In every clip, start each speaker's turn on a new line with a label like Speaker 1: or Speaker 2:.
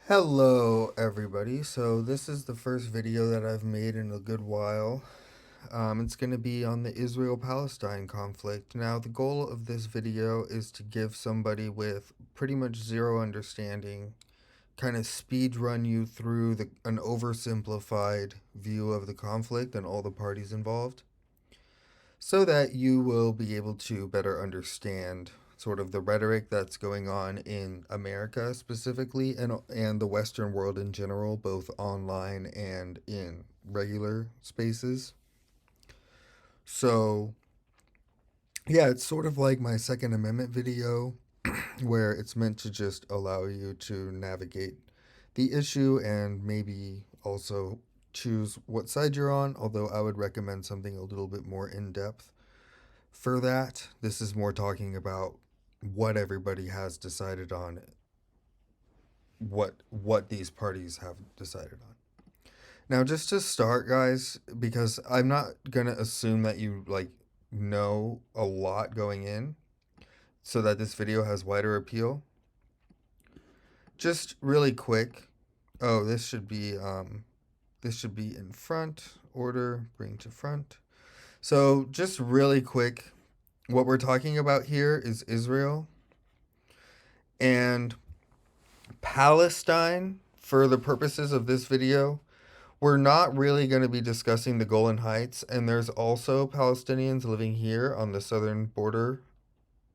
Speaker 1: Hello, everybody. So, this is the first video that I've made in a good while. It's going to be on the Israel-Palestine conflict. Now, the goal of this video is to give somebody with pretty much zero understanding, kind of speed run you through an oversimplified view of the conflict and all the parties involved, so that you will be able to better understand sort of the rhetoric that's going on in America specifically and the Western world in general, both online and in regular spaces. So, yeah, it's sort of like my Second Amendment video where it's meant to just allow you to navigate the issue and maybe also choose what side you're on, although I would recommend something a little bit more in depth. For that, this is more talking about what everybody has decided on, what these parties have decided on. Now, just to start, guys, because I'm not gonna assume that you know a lot going in, so that this video has wider appeal. Just really quick. Oh, this should be in front order, bring to front. So, just really quick, what we're talking about here is Israel and Palestine. For the purposes of this video, we're not really going to be discussing the Golan Heights, and there's also Palestinians living here on the southern border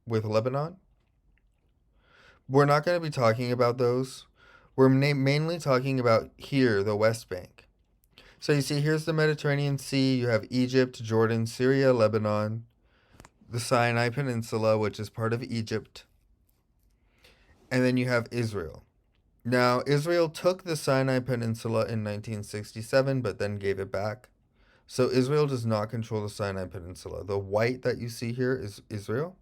Speaker 1: with Lebanon. We're not going to be talking about those. We're mainly talking about here, the West Bank. So you see, here's the Mediterranean Sea. You have Egypt, Jordan, Syria, Lebanon, the Sinai Peninsula, which is part of Egypt, and then you have Israel. Now, Israel took the Sinai Peninsula in 1967, but then gave it back. So Israel does not control the Sinai Peninsula. The white that you see here is Israel.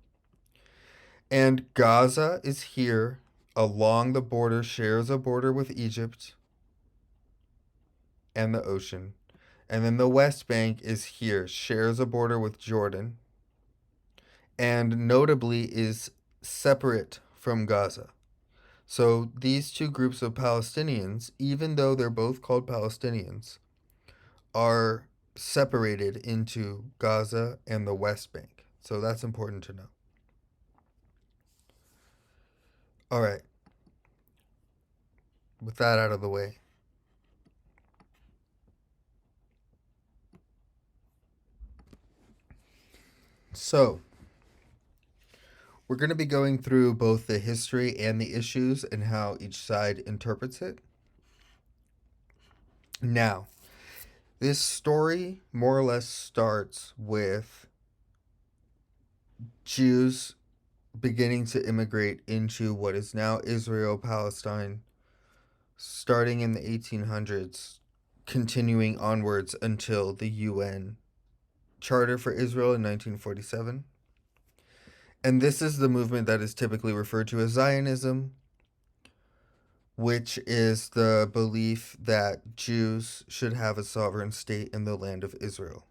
Speaker 1: And Gaza is here along the border, shares a border with Egypt and the ocean. And then the West Bank is here, shares a border with Jordan, and notably is separate from Gaza. So these two groups of Palestinians, even though they're both called Palestinians, are separated into Gaza and the West Bank. So that's important to know. All right, with that out of the way. So, we're going to be going through both the history and the issues and how each side interprets it. Now, this story more or less starts with Jews beginning to immigrate into what is now Israel, Palestine, starting in the 1800s, continuing onwards until the UN Charter for Israel in 1947. And this is the movement that is typically referred to as Zionism, which is the belief that Jews should have a sovereign state in the land of Israel.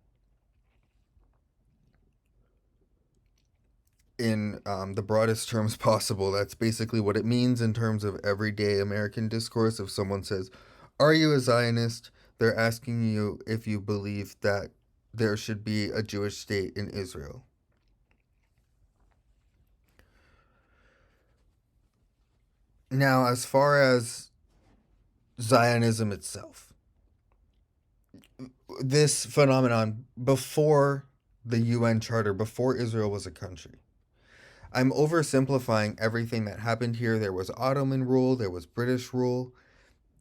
Speaker 1: In the broadest terms possible, that's basically what it means in terms of everyday American discourse. If someone says, "Are you a Zionist?" they're asking you if you believe that there should be a Jewish state in Israel. Now, as far as Zionism itself, this phenomenon before the UN Charter, before Israel was a country. I'm oversimplifying everything that happened here. There was Ottoman rule, there was British rule.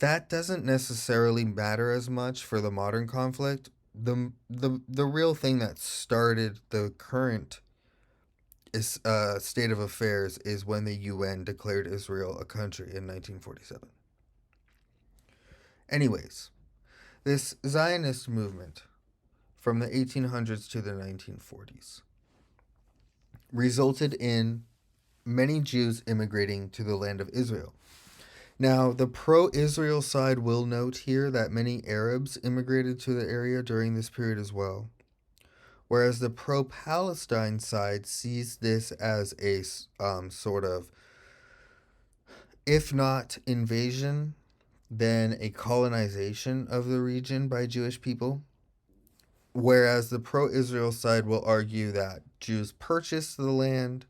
Speaker 1: That doesn't necessarily matter as much for the modern conflict. The real thing that started the current state of affairs is when the UN declared Israel a country in 1947. Anyways, this Zionist movement from the 1800s to the 1940s resulted in many Jews immigrating to the land of Israel. Now, the pro Israel side will note here that many Arabs immigrated to the area during this period as well, whereas the pro Palestine side sees this as a sort of, if not invasion, than a colonization of the region by Jewish people. Whereas the pro Israel side will argue that Jews purchased the land,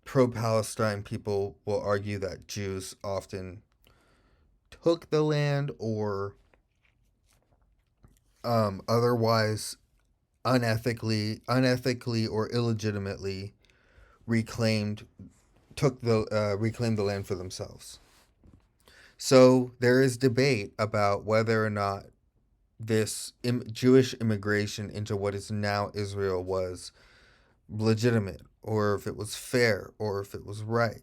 Speaker 1: pro Palestine people will argue that Jews often took the land or otherwise unethically or illegitimately reclaimed reclaimed the land for themselves. So there is debate about whether or not this Jewish immigration into what is now Israel was legitimate, or if it was fair, or if it was right.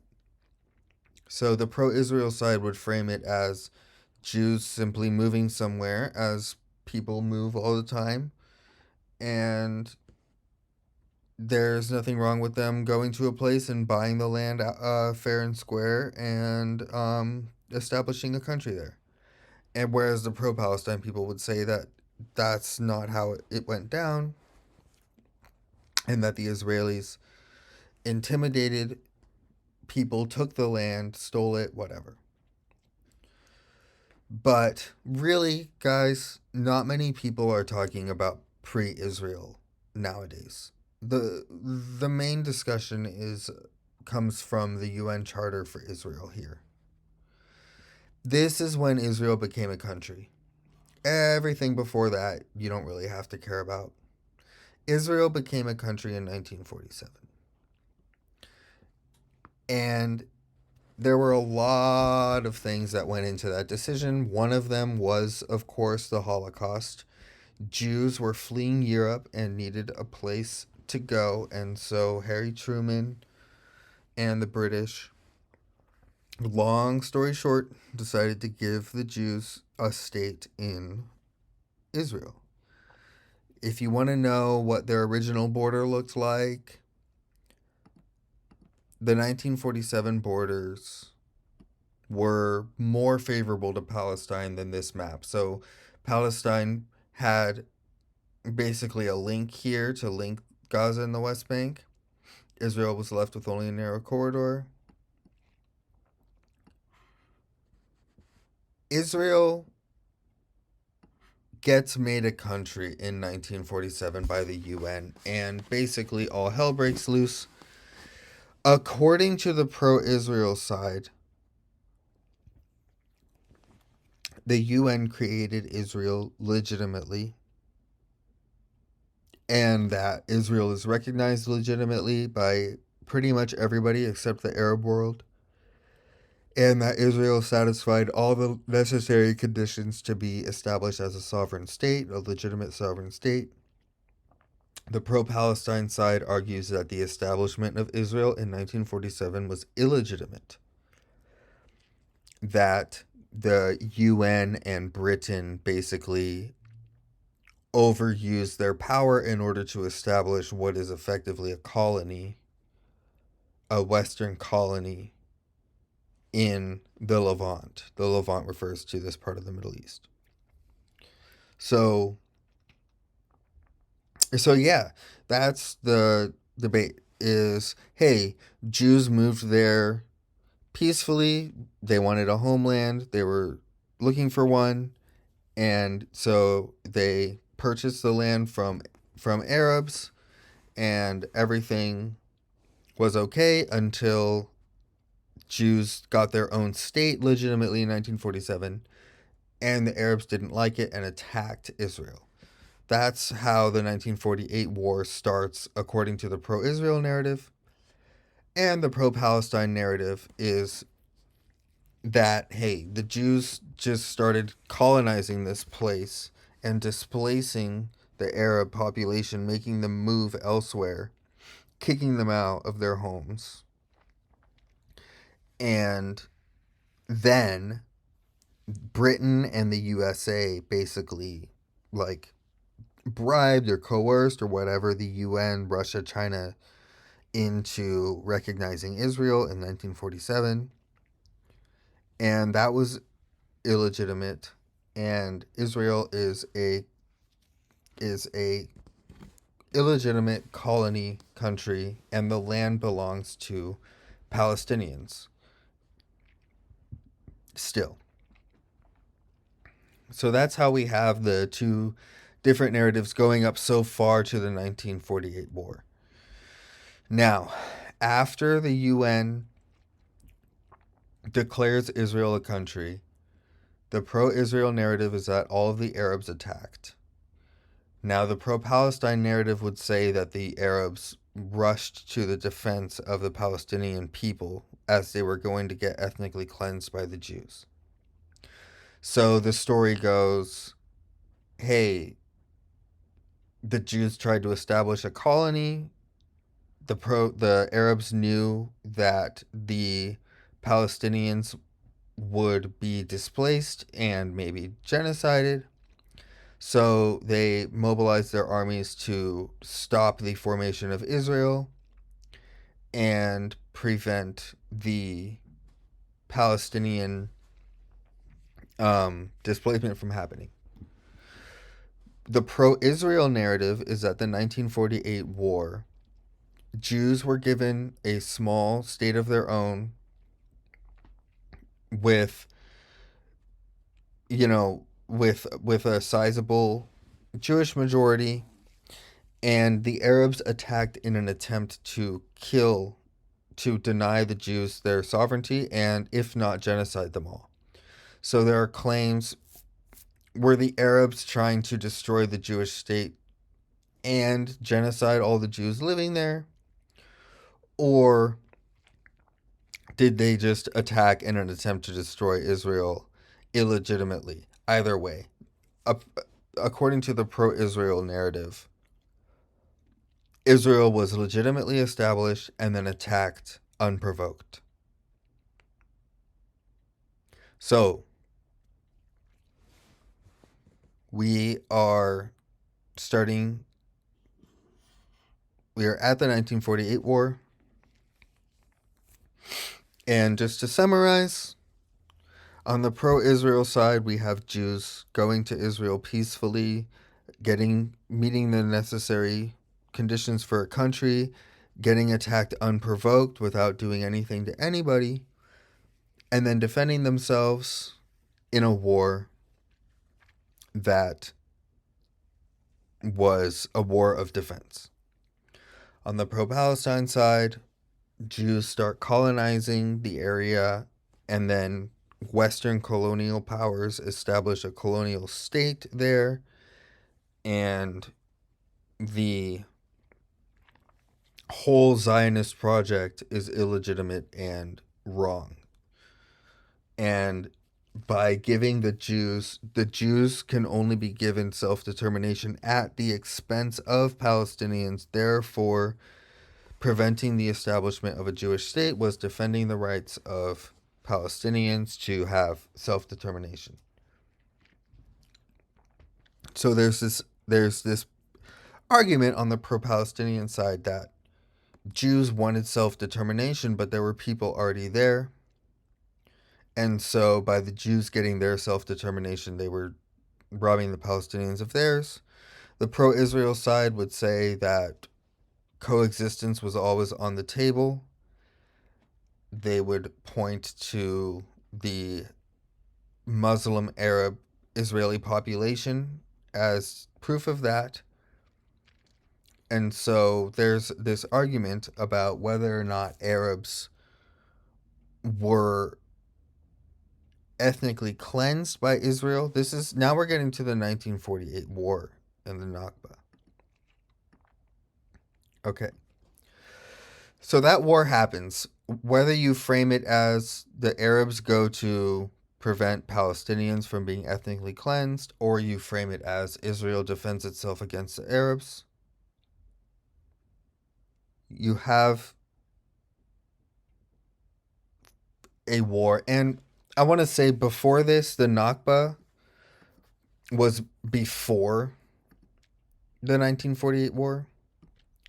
Speaker 1: So the pro-Israel side would frame it as Jews simply moving somewhere, as people move all the time, and there's nothing wrong with them going to a place and buying the land fair and square and establishing a country there. And whereas the pro-Palestine people would say that that's not how it went down, and that the Israelis intimidated people, took the land, stole it, whatever. But really, guys, not many people are talking about pre-Israel nowadays. The main discussion comes from the UN Charter for Israel here. This is when Israel became a country. Everything before that, you don't really have to care about. Israel became a country in 1947. And there were a lot of things that went into that decision. One of them was, of course, the Holocaust. Jews were fleeing Europe and needed a place to go. And so Harry Truman and the British, long story short, decided to give the Jews a state in Israel. If you want to know what their original border looked like, the 1947 borders were more favorable to Palestine than this map. So Palestine had basically a link here to link Gaza and the West Bank. Israel was left with only a narrow corridor. Israel gets made a country in 1947 by the UN, and basically all hell breaks loose. According to the pro-Israel side, the UN created Israel legitimately, and that Israel is recognized legitimately by pretty much everybody except the Arab world, and that Israel satisfied all the necessary conditions to be established as a sovereign state, a legitimate sovereign state. The pro-Palestine side argues that the establishment of Israel in 1947 was illegitimate, that the UN and Britain basically overused their power in order to establish what is effectively a colony, a Western colony in the Levant. The Levant refers to this part of the Middle East. So yeah, that's the debate is, hey, Jews moved there peacefully. They wanted a homeland. They were looking for one. And so they purchased the land from Arabs, and everything was okay until Jews got their own state legitimately in 1947, and the Arabs didn't like it and attacked Israel. That's how the 1948 war starts, according to the pro-Israel narrative. And the pro-Palestine narrative is that, hey, the Jews just started colonizing this place and displacing the Arab population, making them move elsewhere, kicking them out of their homes. And then Britain and the USA basically, like, bribed or coerced or whatever the UN, Russia, China into recognizing Israel in 1947. And that was illegitimate, and Israel is a illegitimate colony country, and the land belongs to Palestinians. still. So that's how we have the two different narratives going up so far to the 1948 war. Now, after the UN declares Israel a country, the pro-Israel narrative is that all of the Arabs attacked. Now, the pro-Palestine narrative would say that the Arabs rushed to the defense of the Palestinian people as they were going to get ethnically cleansed by the Jews. So the story goes, hey, the Jews tried to establish a colony. The Arabs knew that the Palestinians would be displaced and maybe genocided. So they mobilized their armies to stop the formation of Israel and prevent the Palestinian displacement from happening. The pro-Israel narrative is that the 1948 war, Jews were given a small state of their own with, with a sizable Jewish majority, and the Arabs attacked in an attempt to deny the Jews their sovereignty and, if not, genocide them all. So there are claims, were the Arabs trying to destroy the Jewish state and genocide all the Jews living there? Or did they just attack in an attempt to destroy Israel illegitimately? Either way, according to the pro-Israel narrative, Israel was legitimately established and then attacked unprovoked. So, we are at the 1948 war. And just to summarize, on the pro-Israel side, we have Jews going to Israel peacefully, meeting the necessary conditions for a country, getting attacked unprovoked without doing anything to anybody, and then defending themselves in a war that was a war of defense. On the pro-Palestine side, Jews start colonizing the area, and then Western colonial powers establish a colonial state there, and the whole Zionist project is illegitimate and wrong. And by giving the Jews can only be given self-determination at the expense of Palestinians. Therefore, preventing the establishment of a Jewish state was defending the rights of Palestinians to have self-determination. So there's this argument on the pro-Palestinian side that Jews wanted self-determination, but there were people already there. And so by the Jews getting their self-determination, they were robbing the Palestinians of theirs. The pro-Israel side would say that coexistence was always on the table. They would point to the Muslim Arab Israeli population as proof of that. And so there's this argument about whether or not Arabs were ethnically cleansed by Israel. Now we're getting to the 1948 war and the Nakba. Okay. So that war happens. Whether you frame it as the Arabs go to prevent Palestinians from being ethnically cleansed, or you frame it as Israel defends itself against the Arabs, you have a war. And I want to say before this, the Nakba was before the 1948 war.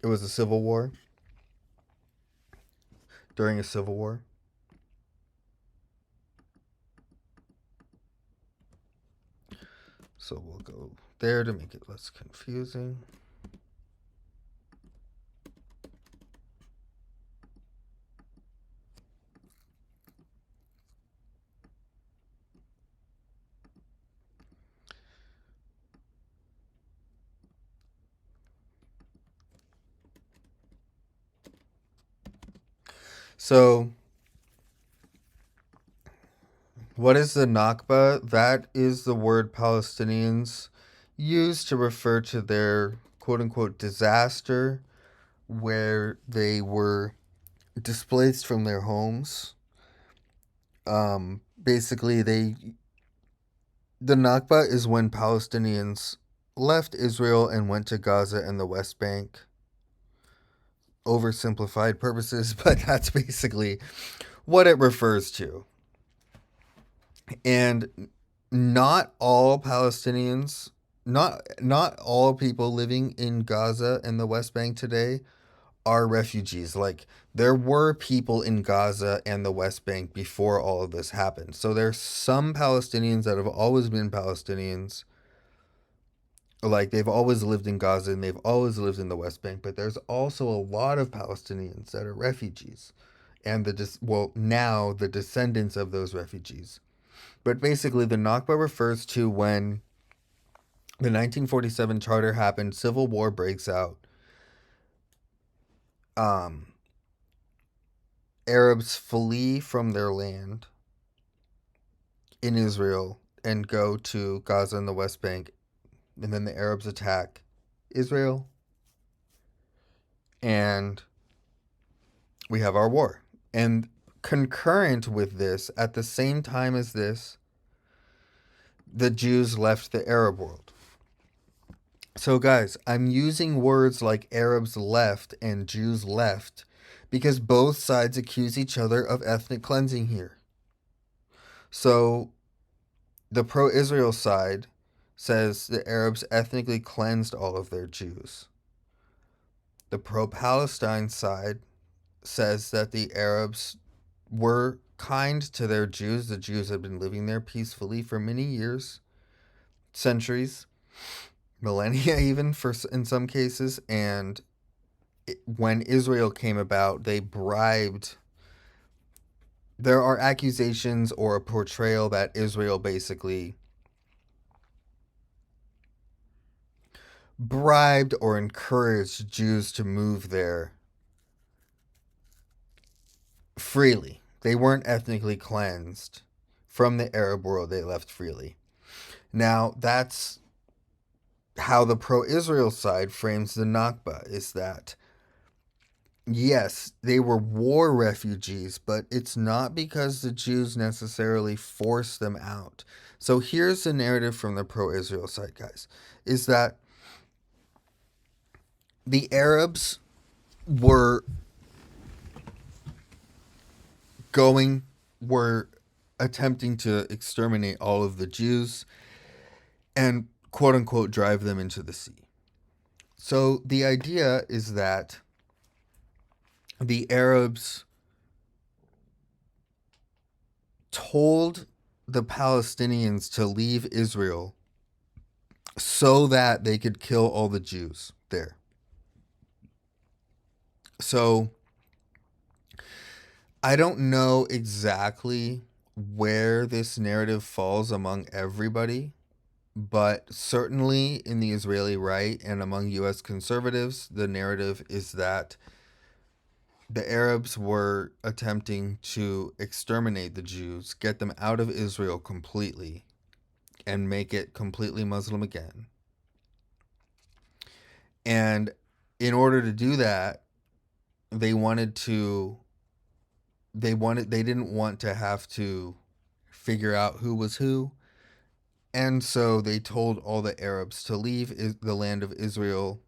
Speaker 1: It was a civil war. During a civil war. So we'll go there to make it less confusing. So, what is the Nakba? That is the word Palestinians use to refer to their quote unquote disaster where they were displaced from their homes. Basically, the Nakba is when Palestinians left Israel and went to Gaza and the West Bank. Oversimplified purposes, but that's basically what it refers to. And not all Palestinians, not all people living in Gaza and the West Bank today are refugees. Like there were people in Gaza and the West Bank before all of this happened. So there's some Palestinians that have always been Palestinians. Like they've always lived in Gaza and they've always lived in the West Bank, but there's also a lot of Palestinians that are refugees. And now the descendants of those refugees. But basically the Nakba refers to when the 1947 charter happened, civil war breaks out. Um Arabs flee from their land in Israel and go to Gaza and the West Bank, and then the Arabs attack Israel, and we have our war. And concurrent with this, at the same time as this, the Jews left the Arab world. So, guys, I'm using words like Arabs left and Jews left because both sides accuse each other of ethnic cleansing here. So, the pro Israel side says the Arabs ethnically cleansed all of their Jews. The pro Palestine side says that the Arabs were kind to their Jews. The Jews had been living there peacefully for many years, centuries, millennia, even in some cases. And when Israel came about, they bribed. There are accusations or a portrayal that Israel basically bribed or encouraged Jews to move there freely. They weren't ethnically cleansed from the Arab world, they left freely. Now, that's how the pro Israel side frames the Nakba, is that yes, they were war refugees, but it's not because the Jews necessarily forced them out. So here's the narrative from the pro Israel side, guys, is that the Arabs were going were attempting to exterminate all of the Jews and quote unquote drive them into the sea. So the idea is that the Arabs told the Palestinians to leave Israel so that they could kill all the Jews there. So I don't know exactly where this narrative falls among everybody, but certainly in the Israeli right and among U.S. conservatives, the narrative is that the Arabs were attempting to exterminate the Jews, get them out of Israel completely, and make it completely Muslim again. And in order to do that, they didn't want to have to figure out who was who. And so they told all the Arabs to leave the land of Israel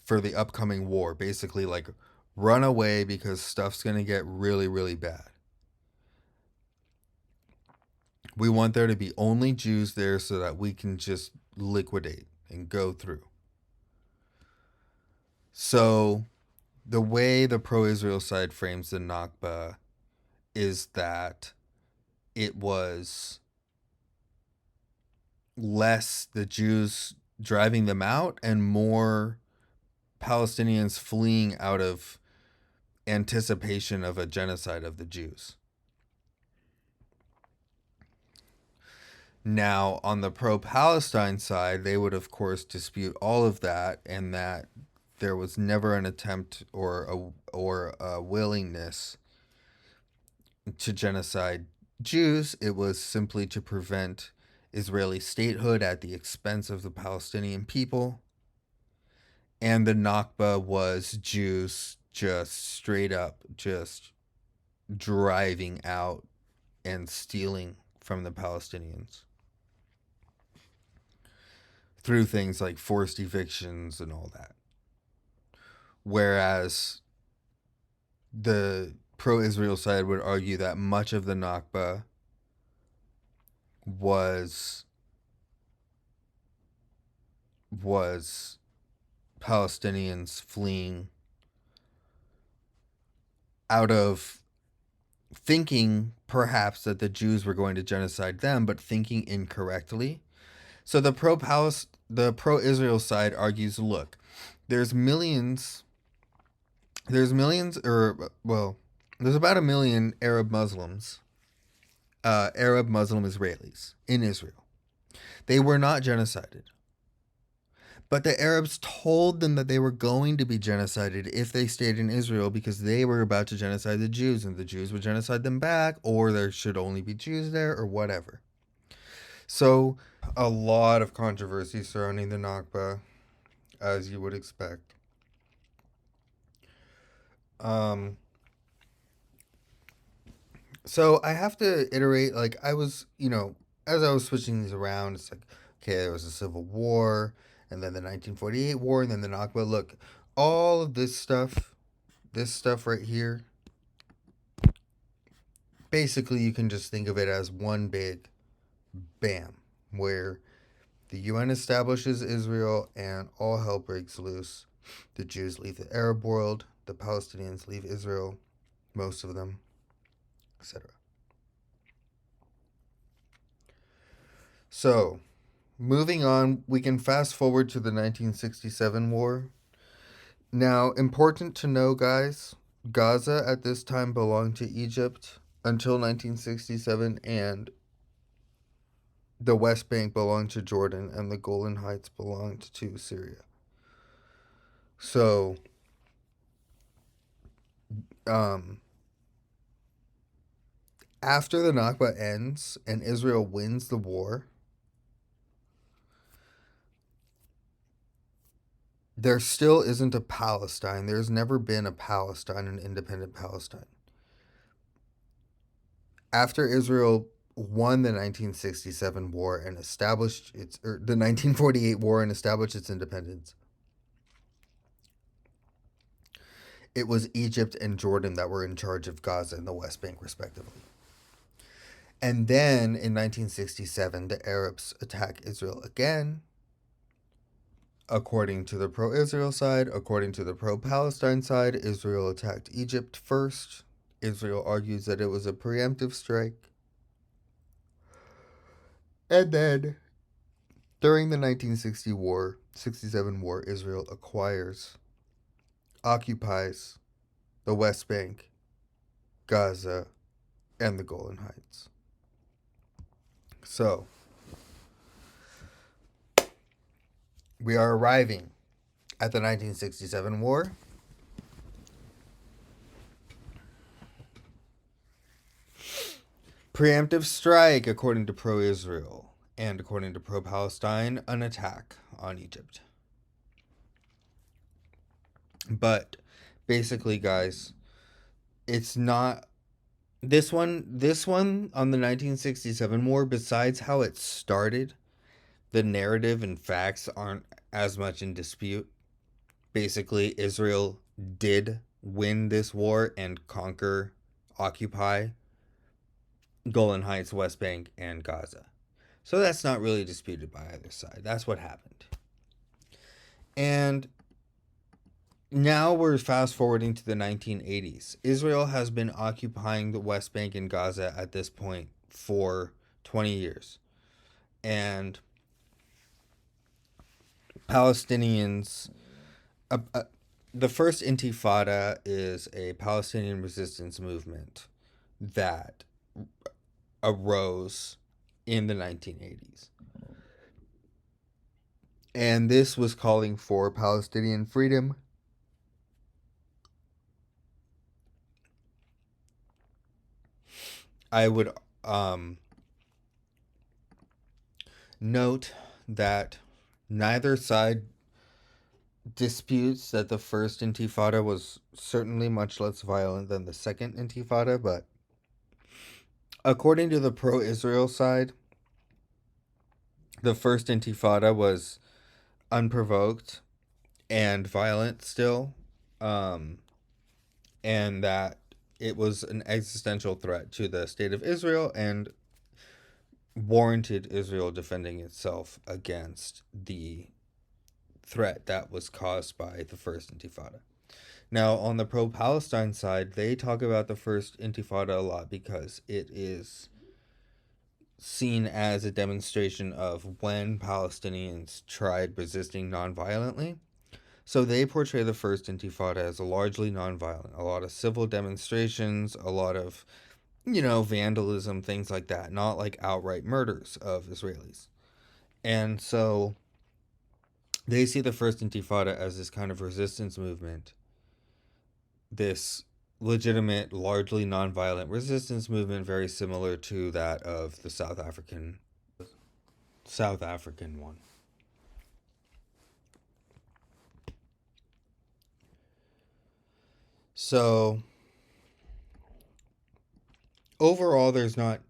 Speaker 1: for the upcoming war. Basically, like, run away because stuff's going to get really, really bad. We want there to be only Jews there so that we can just liquidate and go through. So the way the pro-Israel side frames the Nakba is that it was less the Jews driving them out and more Palestinians fleeing out of anticipation of a genocide of the Jews. Now, on the pro-Palestine side, they would, of course, dispute all of that and that there was never an attempt or a willingness to genocide Jews. It was simply to prevent Israeli statehood at the expense of the Palestinian people. And the Nakba was Jews just straight up just driving out and stealing from the Palestinians through things like forced evictions and all that. Whereas the pro-Israel side would argue that much of the Nakba was Palestinians fleeing out of thinking perhaps that the Jews were going to genocide them, but thinking incorrectly. So the pro-Israel side argues, look, there's about 1 million Arab Muslim Israelis in Israel. They were not genocided. But the Arabs told them that they were going to be genocided if they stayed in Israel because they were about to genocide the Jews and the Jews would genocide them back, or there should only be Jews there, or whatever. So, a lot of controversy surrounding the Nakba, as you would expect. So I have to iterate, like, I was, as I was switching these around, it's like, okay, there was a civil war, and then the 1948 war, and then the Nakba. Look, all of this stuff right here, basically you can just think of it as one big bam, where the UN establishes Israel and all hell breaks loose. The Jews leave the Arab world, the Palestinians leave Israel, most of them, etc. So, moving on, we can fast forward to the 1967 war. Now, important to know, guys, Gaza at this time belonged to Egypt until 1967, and the West Bank belonged to Jordan, and the Golan Heights belonged to Syria. So, after the Nakba ends and Israel wins the war, there still isn't a Palestine. There's never been a Palestine, an independent Palestine. After Israel won the 1967 war and established the 1948 war and established its independence, it was Egypt and Jordan that were in charge of Gaza and the West Bank, respectively. And then in 1967, the Arabs attack Israel again. According to the pro-Israel side, according to the pro-Palestine side, Israel attacked Egypt first. Israel argues that it was a preemptive strike. And then, during the 1967 war, Israel occupies the West Bank, Gaza, and the Golan Heights. So, we are arriving at the 1967 war. Preemptive strike, according to pro-Israel, and according to pro-Palestine, an attack on Egypt. But basically, guys, it's not this one on the 1967 war, besides how it started, the narrative and facts aren't as much in dispute. Basically, Israel did win this war and occupy Golan Heights, West Bank, and Gaza. So that's not really disputed by either side. That's what happened. And now we're fast forwarding to the 1980s. Israel has been occupying the West Bank and Gaza at this point for 20 years. And Palestinians, the first Intifada is a Palestinian resistance movement that arose in the 1980s. And this was calling for Palestinian freedom, I would note that neither side disputes that the first intifada was certainly much less violent than the second intifada, but according to the pro-Israel side, the first intifada was unprovoked and violent still, um, and that it was an existential threat to the state of Israel and warranted Israel defending itself against the threat that was caused by the first intifada. Now, on the pro-Palestine side, they talk about the first intifada a lot because it is seen as a demonstration of when Palestinians tried resisting nonviolently. So they portray the first intifada as a largely nonviolent, a lot of civil demonstrations, a lot of, vandalism, things like that, not like outright murders of Israelis. And so they see the first intifada as this kind of resistance movement, this legitimate, largely nonviolent resistance movement, very similar to that of the South African one. So overall, there's not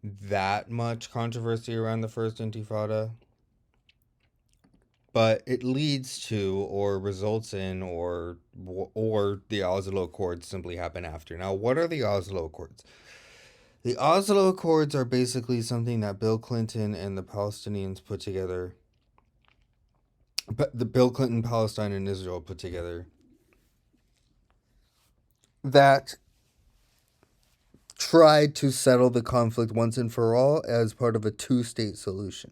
Speaker 1: that much controversy around the first intifada, but it leads to or results in or the Oslo Accords simply happen after. Now, what are the Oslo Accords? The Oslo Accords are basically something that Bill Clinton and the Palestinians put together. But the Bill Clinton, Palestine, and Israel put together that tried to settle the conflict once and for all as part of a two-state solution.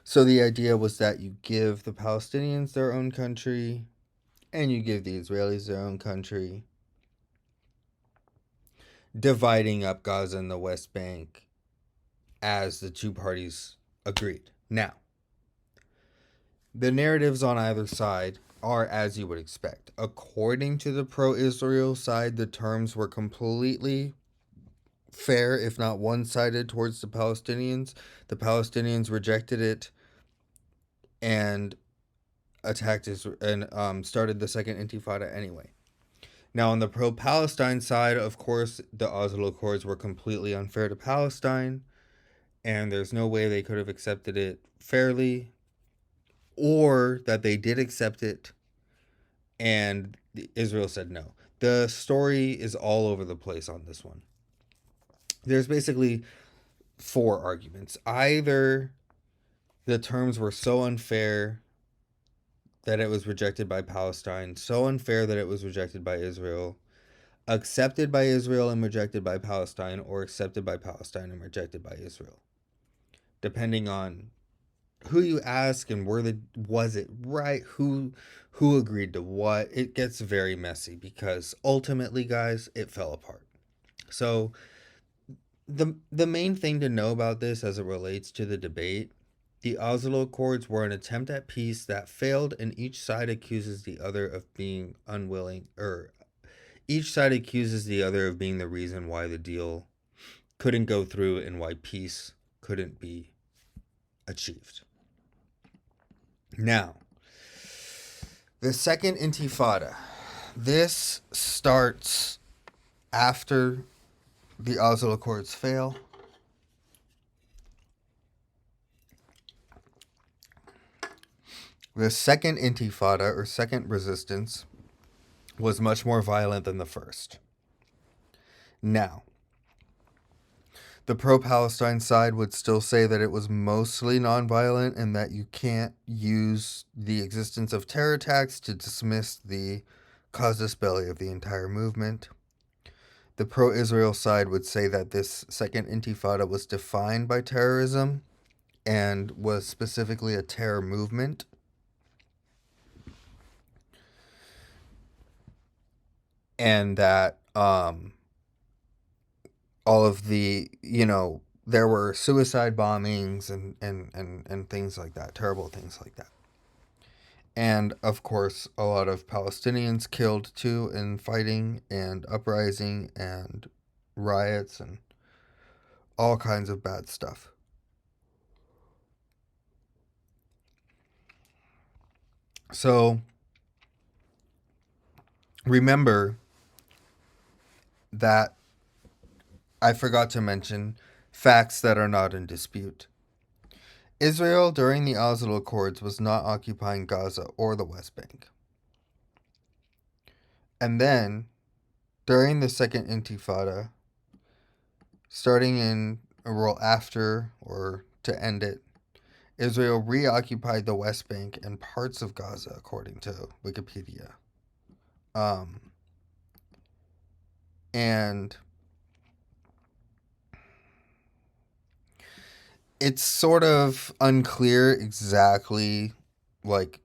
Speaker 1: So the idea was that you give the Palestinians their own country and you give the Israelis their own country, dividing up Gaza and the West Bank as the two parties agreed. Now, the narratives on either side are as you would expect. According to the pro-Israel side, the terms were completely fair, if not one-sided, towards the Palestinians. The Palestinians rejected it and attacked Israel and started the second intifada anyway. Now, on the pro-Palestine side, of course, the Oslo Accords were completely unfair to Palestine, and there's no way they could have accepted it fairly, or that they did accept it and Israel said no. The story is all over the place on this one. There's basically four arguments. Either the terms were so unfair that it was rejected by Palestine, so unfair that it was rejected by Israel, accepted by Israel and rejected by Palestine, or accepted by Palestine and rejected by Israel. Depending on who you ask and was it right, who agreed to what, it gets very messy because ultimately, guys, it fell apart. So the main thing to know about this as it relates to the debate, the Oslo Accords were an attempt at peace that failed, and each side accuses the other of being unwilling, or each side accuses the other of being the reason why the deal couldn't go through and why peace couldn't be achieved. Now, the second intifada. This starts after the Oslo Accords fail. The second intifada, or second resistance, was much more violent than the first. Now, the pro-Palestine side would still say that it was mostly nonviolent and that you can't use the existence of terror attacks to dismiss the casus belli of the entire movement. The pro-Israel side would say that this second intifada was defined by terrorism and was specifically a terror movement. And that all of the, there were suicide bombings and things like that, terrible things like that. And of course, a lot of Palestinians killed too in fighting and uprising and riots and all kinds of bad stuff. So remember that I forgot to mention facts that are not in dispute. Israel during the Oslo Accords was not occupying Gaza or the West Bank. And then, during the Second Intifada, starting in, well, after or to end it, Israel reoccupied the West Bank and parts of Gaza, according to Wikipedia. Um, and it's sort of unclear exactly, like,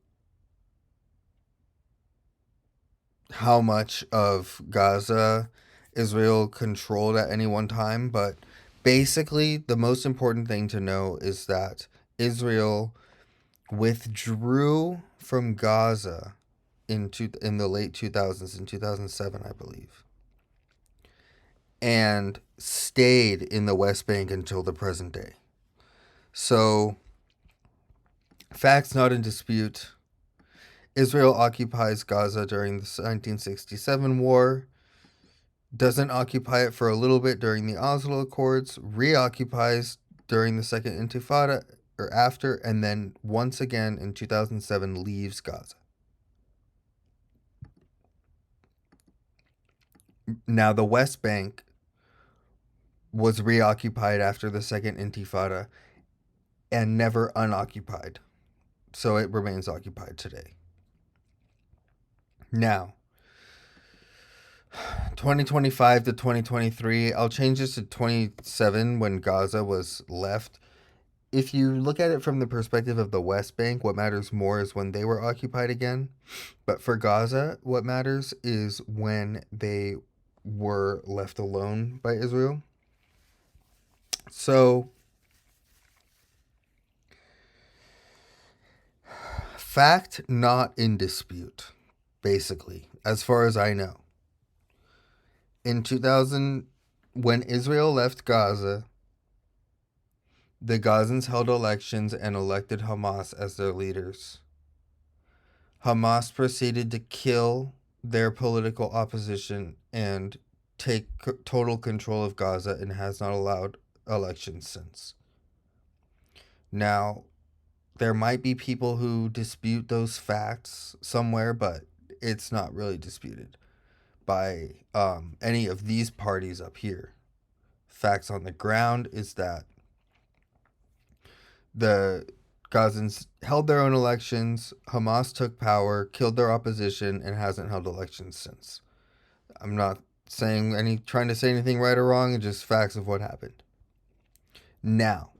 Speaker 1: how much of Gaza Israel controlled at any one time, but basically the most important thing to know is that Israel withdrew from Gaza in the late 2000s, in 2007, I believe, and stayed in the West Bank until the present day. So, facts not in dispute. Israel occupies Gaza during the 1967 war, doesn't occupy it for a little bit during the Oslo Accords, reoccupies during the Second Intifada or after, and then once again in 2007 leaves Gaza. Now, the West Bank was reoccupied after the Second Intifada and never unoccupied, so it remains occupied today. Now, 2025 to 2023, I'll change this to 27 when Gaza was left. If you look at it from the perspective of the West Bank, what matters more is when they were occupied again. But for Gaza, what matters is when they were left alone by Israel. So, fact not in dispute, basically, as far as I know. In 2000, when Israel left Gaza, the Gazans held elections and elected Hamas as their leaders. Hamas proceeded to kill their political opposition and take total control of Gaza and has not allowed elections since. Now, there might be people who dispute those facts somewhere, but it's not really disputed by any of these parties up here. Facts on the ground is that the Gazans held their own elections, Hamas took power, killed their opposition, and hasn't held elections since. I'm not trying to say anything right or wrong, it's just facts of what happened. Now,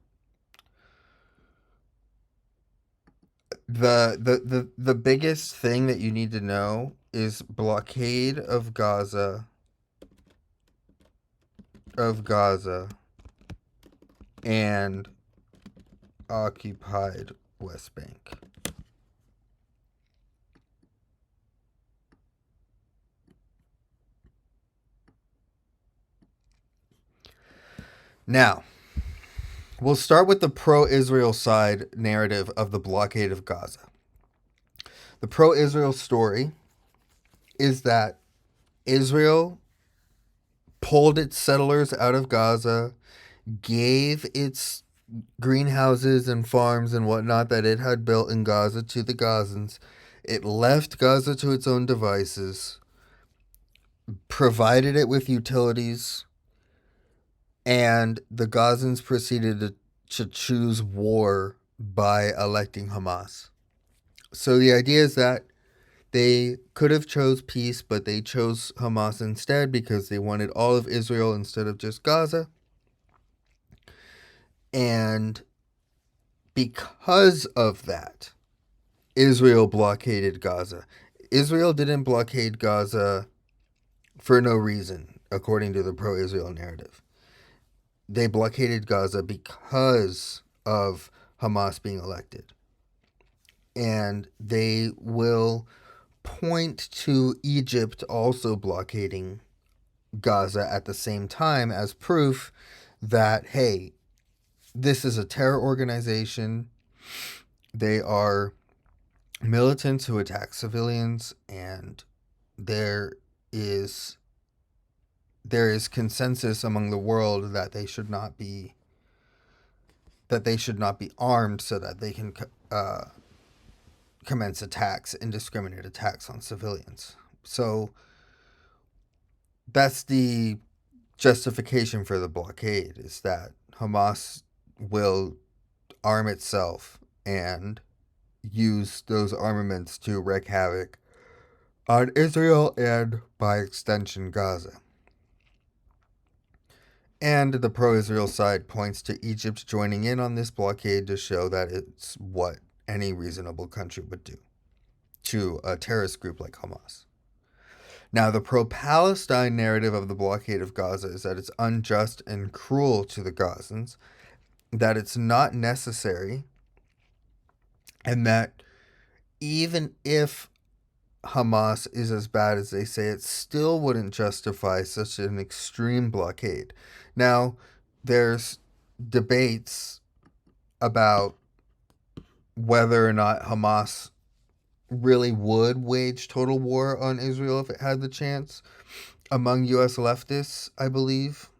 Speaker 1: the biggest thing that you need to know is blockade of Gaza and occupied West Bank. Now, we'll start with the pro-Israel side narrative of the blockade of Gaza. The pro-Israel story is that Israel pulled its settlers out of Gaza, gave its greenhouses and farms and whatnot that it had built in Gaza to the Gazans. It left Gaza to its own devices, provided it with utilities, and the Gazans proceeded to choose war by electing Hamas. So the idea is that they could have chose peace, but they chose Hamas instead because they wanted all of Israel instead of just Gaza. And because of that, Israel blockaded Gaza. Israel didn't blockade Gaza for no reason, according to the pro-Israel narrative. They blockaded Gaza because of Hamas being elected. And they will point to Egypt also blockading Gaza at the same time as proof that, hey, this is a terror organization. They are militants who attack civilians, and there is consensus among the world that they should not be armed so that they can commence attacks, indiscriminate attacks on civilians. So that's the justification for the blockade, is that Hamas will arm itself and use those armaments to wreak havoc on Israel and, by extension, Gaza. And the pro-Israel side points to Egypt joining in on this blockade to show that it's what any reasonable country would do to a terrorist group like Hamas. Now, the pro-Palestine narrative of the blockade of Gaza is that it's unjust and cruel to the Gazans, that it's not necessary, and that even if Hamas is as bad as they say, it still wouldn't justify such an extreme blockade. Now, there's debates about whether or not Hamas really would wage total war on Israel if it had the chance. Among U.S. leftists, I believe,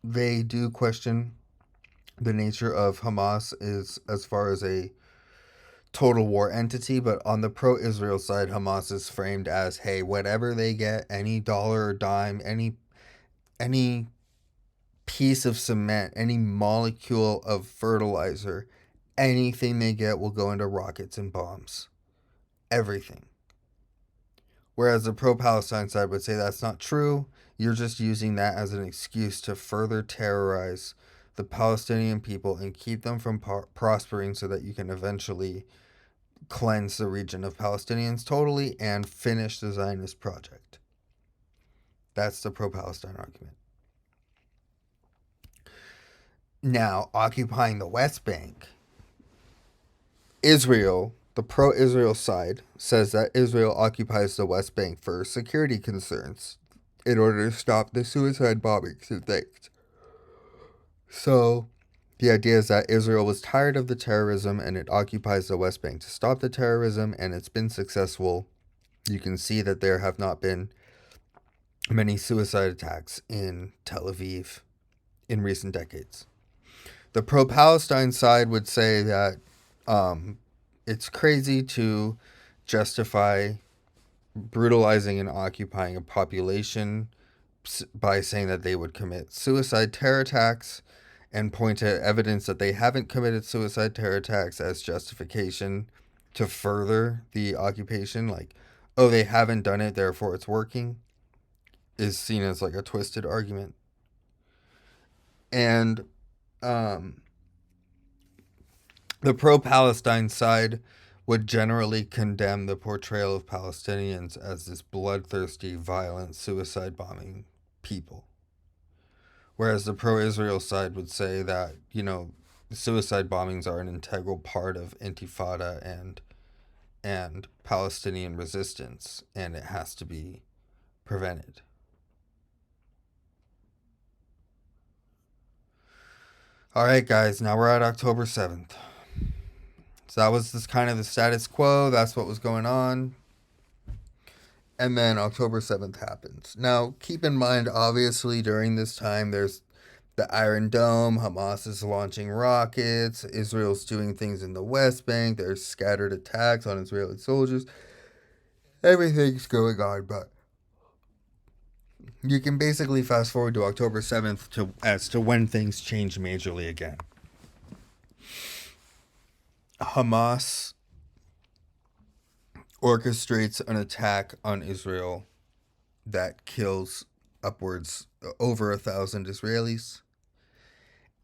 Speaker 1: they do question the nature of Hamas is as far as a total war entity, but on the pro-Israel side, Hamas is framed as, hey, whatever they get, any dollar or dime, any piece of cement, any molecule of fertilizer, anything they get will go into rockets and bombs. Everything. Whereas the pro-Palestine side would say that's not true. You're just using that as an excuse to further terrorize the Palestinian people and keep them from prospering so that you can eventually cleanse the region of Palestinians totally and finish the Zionist project. That's the pro-Palestine argument. Now, occupying the West Bank, Israel, the pro-Israel side, says that Israel occupies the West Bank for security concerns in order to stop the suicide bombings and things. So, the idea is that Israel was tired of the terrorism and it occupies the West Bank to stop the terrorism, and it's been successful. You can see that there have not been many suicide attacks in Tel Aviv in recent decades. The pro-Palestine side would say that it's crazy to justify brutalizing and occupying a population by saying that they would commit suicide terror attacks, and point to evidence that they haven't committed suicide terror attacks as justification to further the occupation. Like, oh, they haven't done it, therefore it's working, is seen as like a twisted argument. And the pro-Palestine side would generally condemn the portrayal of Palestinians as this bloodthirsty, violent, suicide bombing people. Whereas the pro-Israel side would say that, suicide bombings are an integral part of Intifada and Palestinian resistance, and it has to be prevented. All right, guys, now we're at October 7th. So that was this kind of the status quo. That's what was going on. And then October 7th happens. Now, keep in mind, obviously, during this time, there's the Iron Dome. Hamas is launching rockets. Israel's doing things in the West Bank. There's scattered attacks on Israeli soldiers. Everything's going on, but you can basically fast forward to October 7th as to when things change majorly again. Hamas orchestrates an attack on Israel that kills upwards over 1,000 Israelis,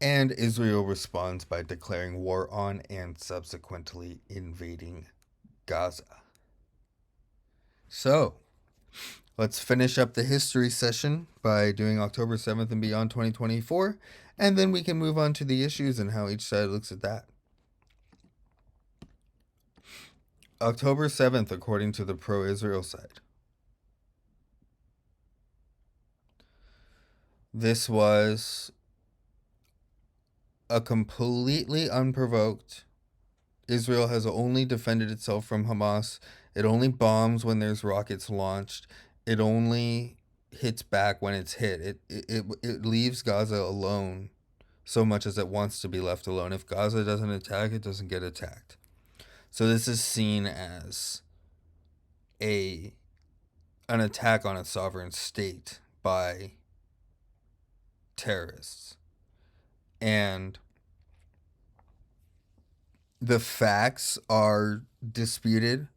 Speaker 1: and Israel responds by declaring war on and subsequently invading Gaza. So, let's finish up the history session by doing October 7th and beyond 2024, and then we can move on to the issues and how each side looks at that. October 7th, according to the pro-Israel side. This was a completely unprovoked. Israel has only defended itself from Hamas. It only bombs when there's rockets launched. It only hits back when it's hit. It leaves Gaza alone so much as it wants to be left alone. If Gaza doesn't attack, it doesn't get attacked. So this is seen as a an attack on a sovereign state by terrorists. And the facts are disputed.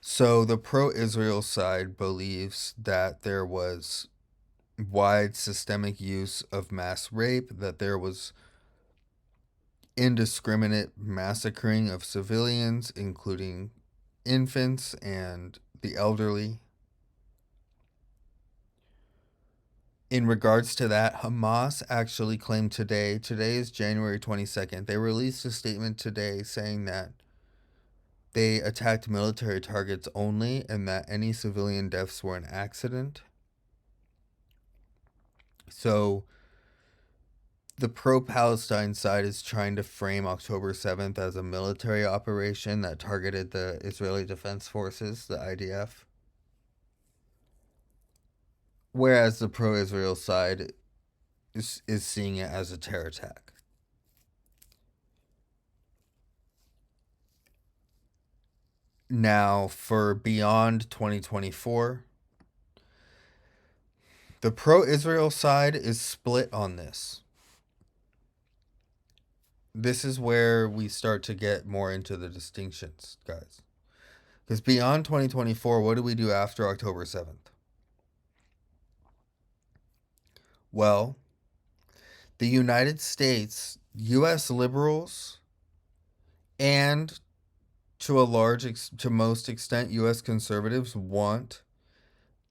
Speaker 1: So the pro-Israel side believes that there was wide systemic use of mass rape, that there was indiscriminate massacring of civilians, including infants and the elderly. In regards to that, Hamas actually claimed today is January 22nd, they released a statement today saying that they attacked military targets only and that any civilian deaths were an accident. So the pro-Palestine side is trying to frame October 7th as a military operation that targeted the Israeli Defense Forces, the IDF. Whereas the pro-Israel side is seeing it as a terror attack. Now, for beyond 2024, the pro-Israel side is split on this. This is where we start to get more into the distinctions, guys. Because beyond 2024, what do we do after October 7th? Well, the United States, U.S. liberals, and to most extent, U.S. conservatives want,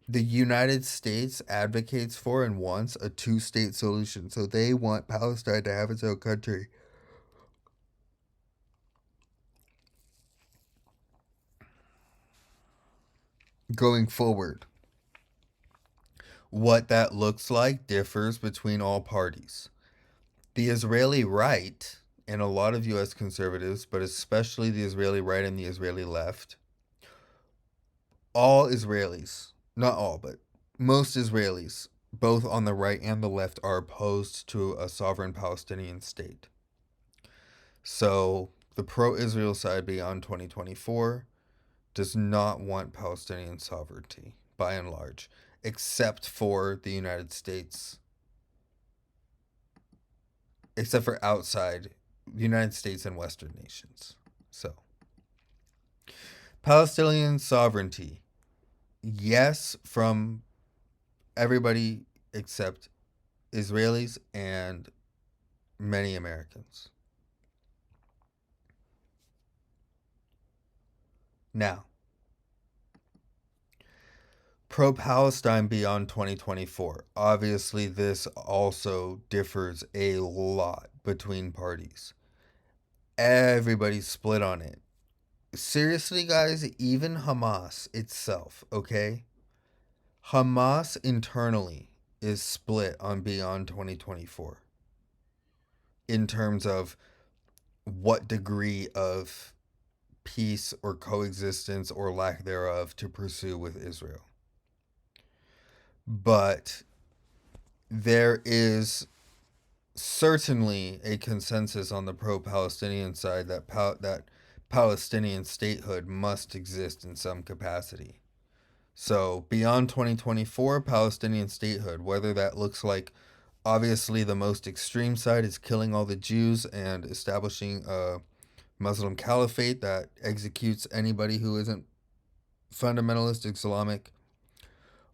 Speaker 1: the United States advocates for and wants a two-state solution. So they want Palestine to have its own country. Going forward, what that looks like differs between all parties. The Israeli right and a lot of U.S. conservatives, but especially the Israeli right and the Israeli left, all Israelis, not all, but most Israelis, both on the right and the left, are opposed to a sovereign Palestinian state. So the pro-Israel side beyond 2024 does not want Palestinian sovereignty, by and large, except for the United States, except for outside the United States and Western nations. So, Palestinian sovereignty, yes, from everybody except Israelis and many Americans. Now, pro-Palestine beyond 2024. Obviously, this also differs a lot between parties. Everybody's split on it. Seriously, guys, even Hamas itself, okay? Hamas internally is split on beyond 2024 in terms of what degree of peace or coexistence or lack thereof to pursue with Israel. But there is certainly a consensus on the pro-Palestinian side that that Palestinian statehood must exist in some capacity. So beyond 2024, Palestinian statehood, whether that looks like, obviously the most extreme side is killing all the Jews and establishing a Muslim caliphate that executes anybody who isn't fundamentalist Islamic,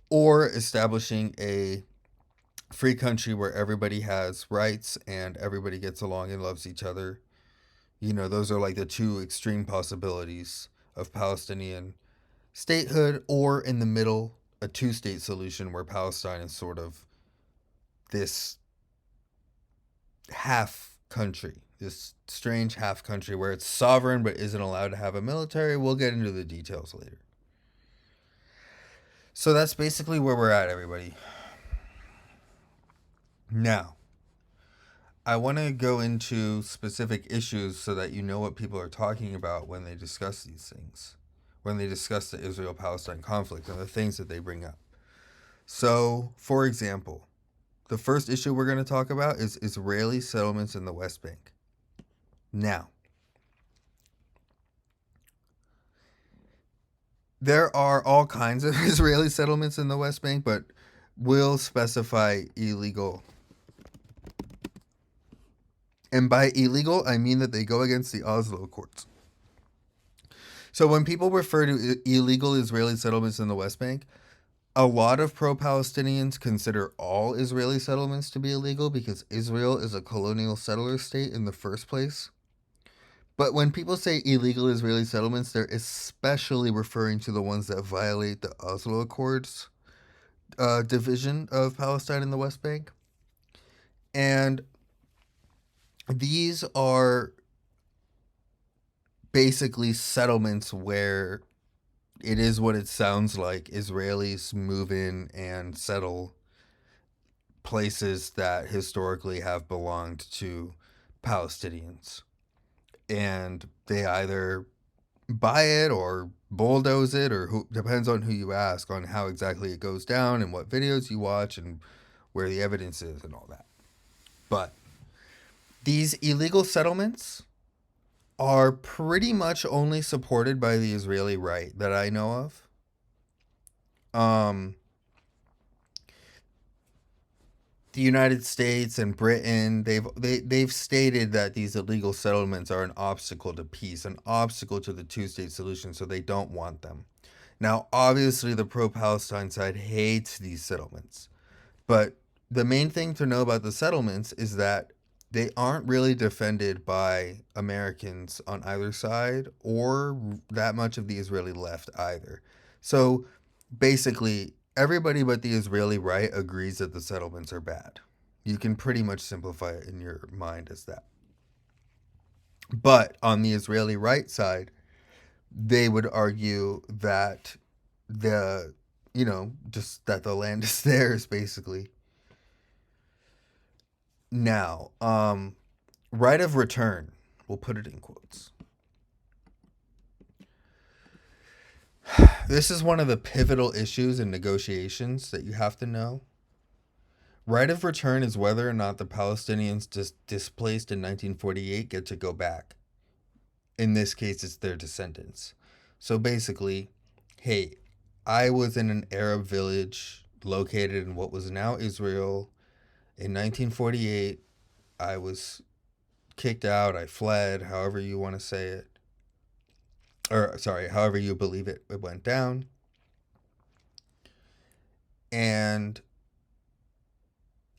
Speaker 1: or establishing a free country where everybody has rights and everybody gets along and loves each other. You know, those are like the two extreme possibilities of Palestinian statehood, or in the middle, a two-state solution where Palestine is sort of this half country, this strange half country where it's sovereign but isn't allowed to have a military. We'll get into the details later. So that's basically where we're at, everybody. Now, I want to go into specific issues so that you know what people are talking about when they discuss these things, when they discuss the Israel-Palestine conflict and the things that they bring up. So, for example, the first issue we're going to talk about is Israeli settlements in the West Bank. Now, there are all kinds of Israeli settlements in the West Bank, but we'll specify illegal. And by illegal, I mean that they go against the Oslo Accords. So when people refer to illegal Israeli settlements in the West Bank, a lot of pro-Palestinians consider all Israeli settlements to be illegal because Israel is a colonial settler state in the first place. But when people say illegal Israeli settlements, they're especially referring to the ones that violate the Oslo Accords division of Palestine in the West Bank. And these are basically settlements where it is what it sounds like. Israelis move in and settle places that historically have belonged to Palestinians. And they either buy it or bulldoze it, or depends on who you ask on how exactly it goes down and what videos you watch and where the evidence is and all that. But these illegal settlements are pretty much only supported by the Israeli right that I know of. The United States and Britain, they've stated that these illegal settlements are an obstacle to peace, an obstacle to the two-state solution, so they don't want them. Now, obviously, the pro-Palestine side hates these settlements, but the main thing to know about the settlements is that they aren't really defended by Americans on either side or that much of the Israeli left either. So basically, everybody but the Israeli right agrees that the settlements are bad. You can pretty much simplify it in your mind as that. But on the Israeli right side, they would argue that just that the land is theirs, basically. Now, right of return, we'll put it in quotes. This is one of the pivotal issues in negotiations that you have to know. Right of return is whether or not the Palestinians displaced in 1948 get to go back. In this case, it's their descendants. So basically, hey, I was in an Arab village located in what was now Israel. In 1948, I was kicked out, I fled, however you want to say it. Or, sorry, however you believe it went down. And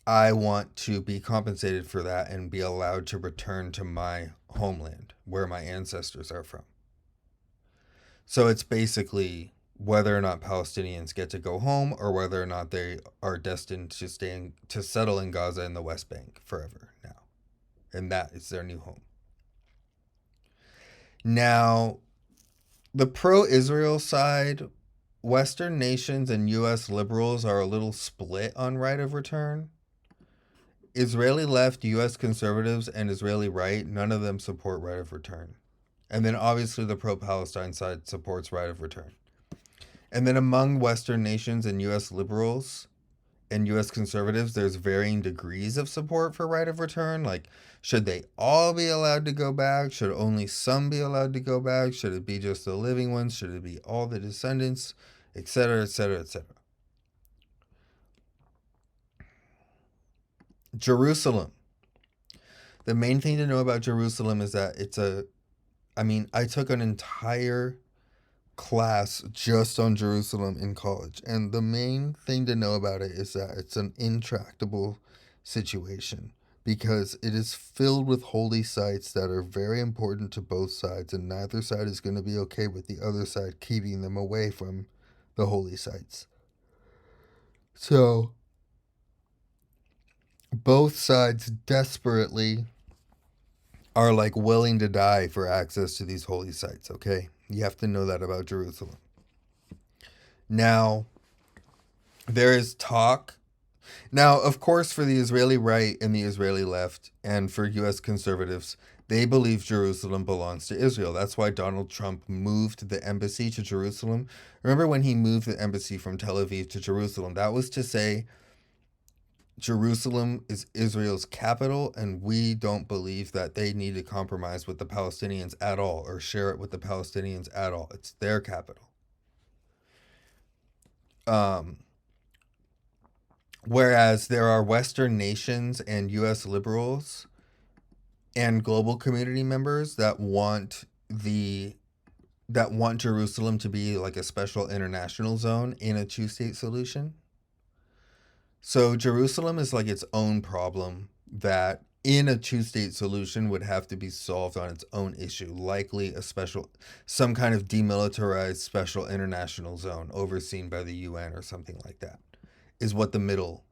Speaker 1: I want to be compensated for that and be allowed to return to my homeland, where my ancestors are from. So it's basically whether or not Palestinians get to go home or whether or not they are destined to settle in Gaza and the West Bank forever now. And that is their new home. Now, the pro-Israel side, Western nations and U.S. liberals are a little split on right of return. Israeli left, U.S. conservatives, and Israeli right, none of them support right of return. And then obviously the pro-Palestine side supports right of return. And then among Western nations and U.S. liberals and U.S. conservatives, there's varying degrees of support for right of return. Like, should they all be allowed to go back? Should only some be allowed to go back? Should it be just the living ones? Should it be all the descendants? Etc., etc., etc. Jerusalem. The main thing to know about Jerusalem is that I took an entire class just on Jerusalem in college. And the main thing to know about it is that it's an intractable situation because it is filled with holy sites that are very important to both sides, and neither side is going to be okay with the other side keeping them away from the holy sites. So both sides desperately are like willing to die for access to these holy sites, okay? You have to know that about Jerusalem. Now, there is talk Now, of course, for the Israeli right and the Israeli left, and for U.S. conservatives, they believe Jerusalem belongs to Israel. That's why Donald Trump moved the embassy to Jerusalem. Remember when he moved the embassy from Tel Aviv to Jerusalem? That was to say Jerusalem is Israel's capital, and we don't believe that they need to compromise with the Palestinians at all or share it with the Palestinians at all. It's their capital. Um, Whereas there are Western nations and U.S. liberals and global community members that want Jerusalem to be like a special international zone in a two-state solution. So Jerusalem is like its own problem that in a two-state solution would have to be solved on its own issue, likely some kind of demilitarized special international zone overseen by the UN or something like that, is what the middle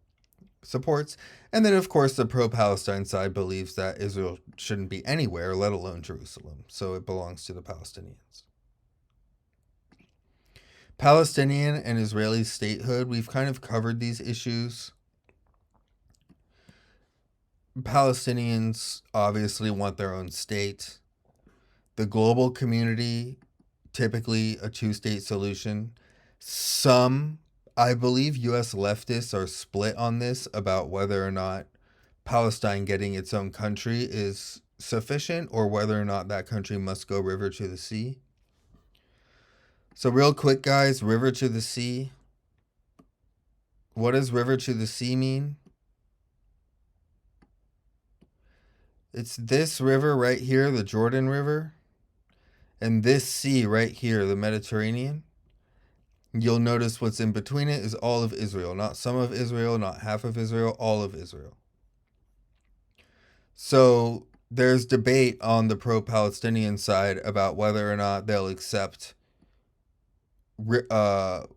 Speaker 1: supports. And then, of course, the pro-Palestine side believes that Israel shouldn't be anywhere, let alone Jerusalem, so it belongs to the Palestinians. Palestinian and Israeli statehood, we've kind of covered these issues. Palestinians obviously want their own state. The global community, typically a two-state solution. I believe U.S. leftists are split on this about whether or not Palestine getting its own country is sufficient or whether or not that country must go river to the sea. So real quick, guys, river to the sea. What does river to the sea mean? It's this river right here, the Jordan River, and this sea right here, the Mediterranean. You'll notice what's in between it is all of Israel, not some of Israel, not half of Israel, all of Israel. So there's debate on the pro-Palestinian side about whether or not they'll accept not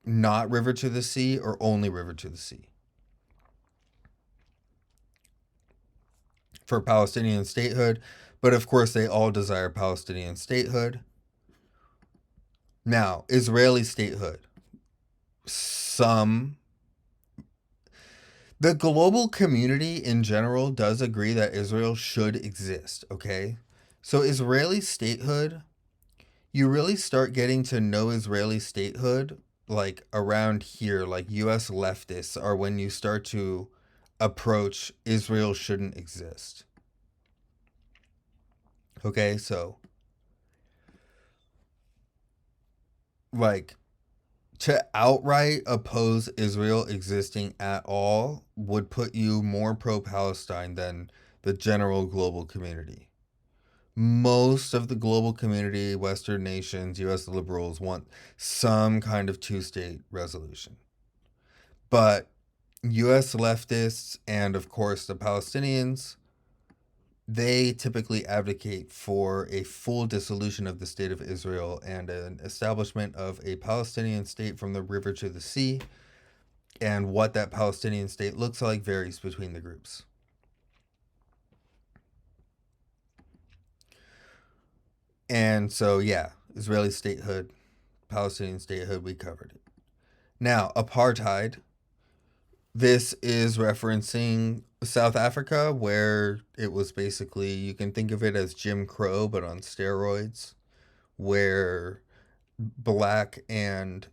Speaker 1: river to the sea or only river to the sea for Palestinian statehood. But of course, they all desire Palestinian statehood. Now, Israeli statehood. The global community in general does agree that Israel should exist, okay? So Israeli statehood, you really start getting to know Israeli statehood like around here, like US leftists are when you start to approach Israel shouldn't exist. Okay, so like to outright oppose Israel existing at all would put you more pro-Palestine than the general global community. Most of the global community, Western nations, US liberals want some kind of two-state resolution. But US leftists and, of course, the Palestinians, they typically advocate for a full dissolution of the state of Israel and an establishment of a Palestinian state from the river to the sea. And what that Palestinian state looks like varies between the groups. And so, yeah, Israeli statehood, Palestinian statehood, we covered it. Now, apartheid. This is referencing South Africa, where it was basically, you can think of it as Jim Crow, but on steroids, where black and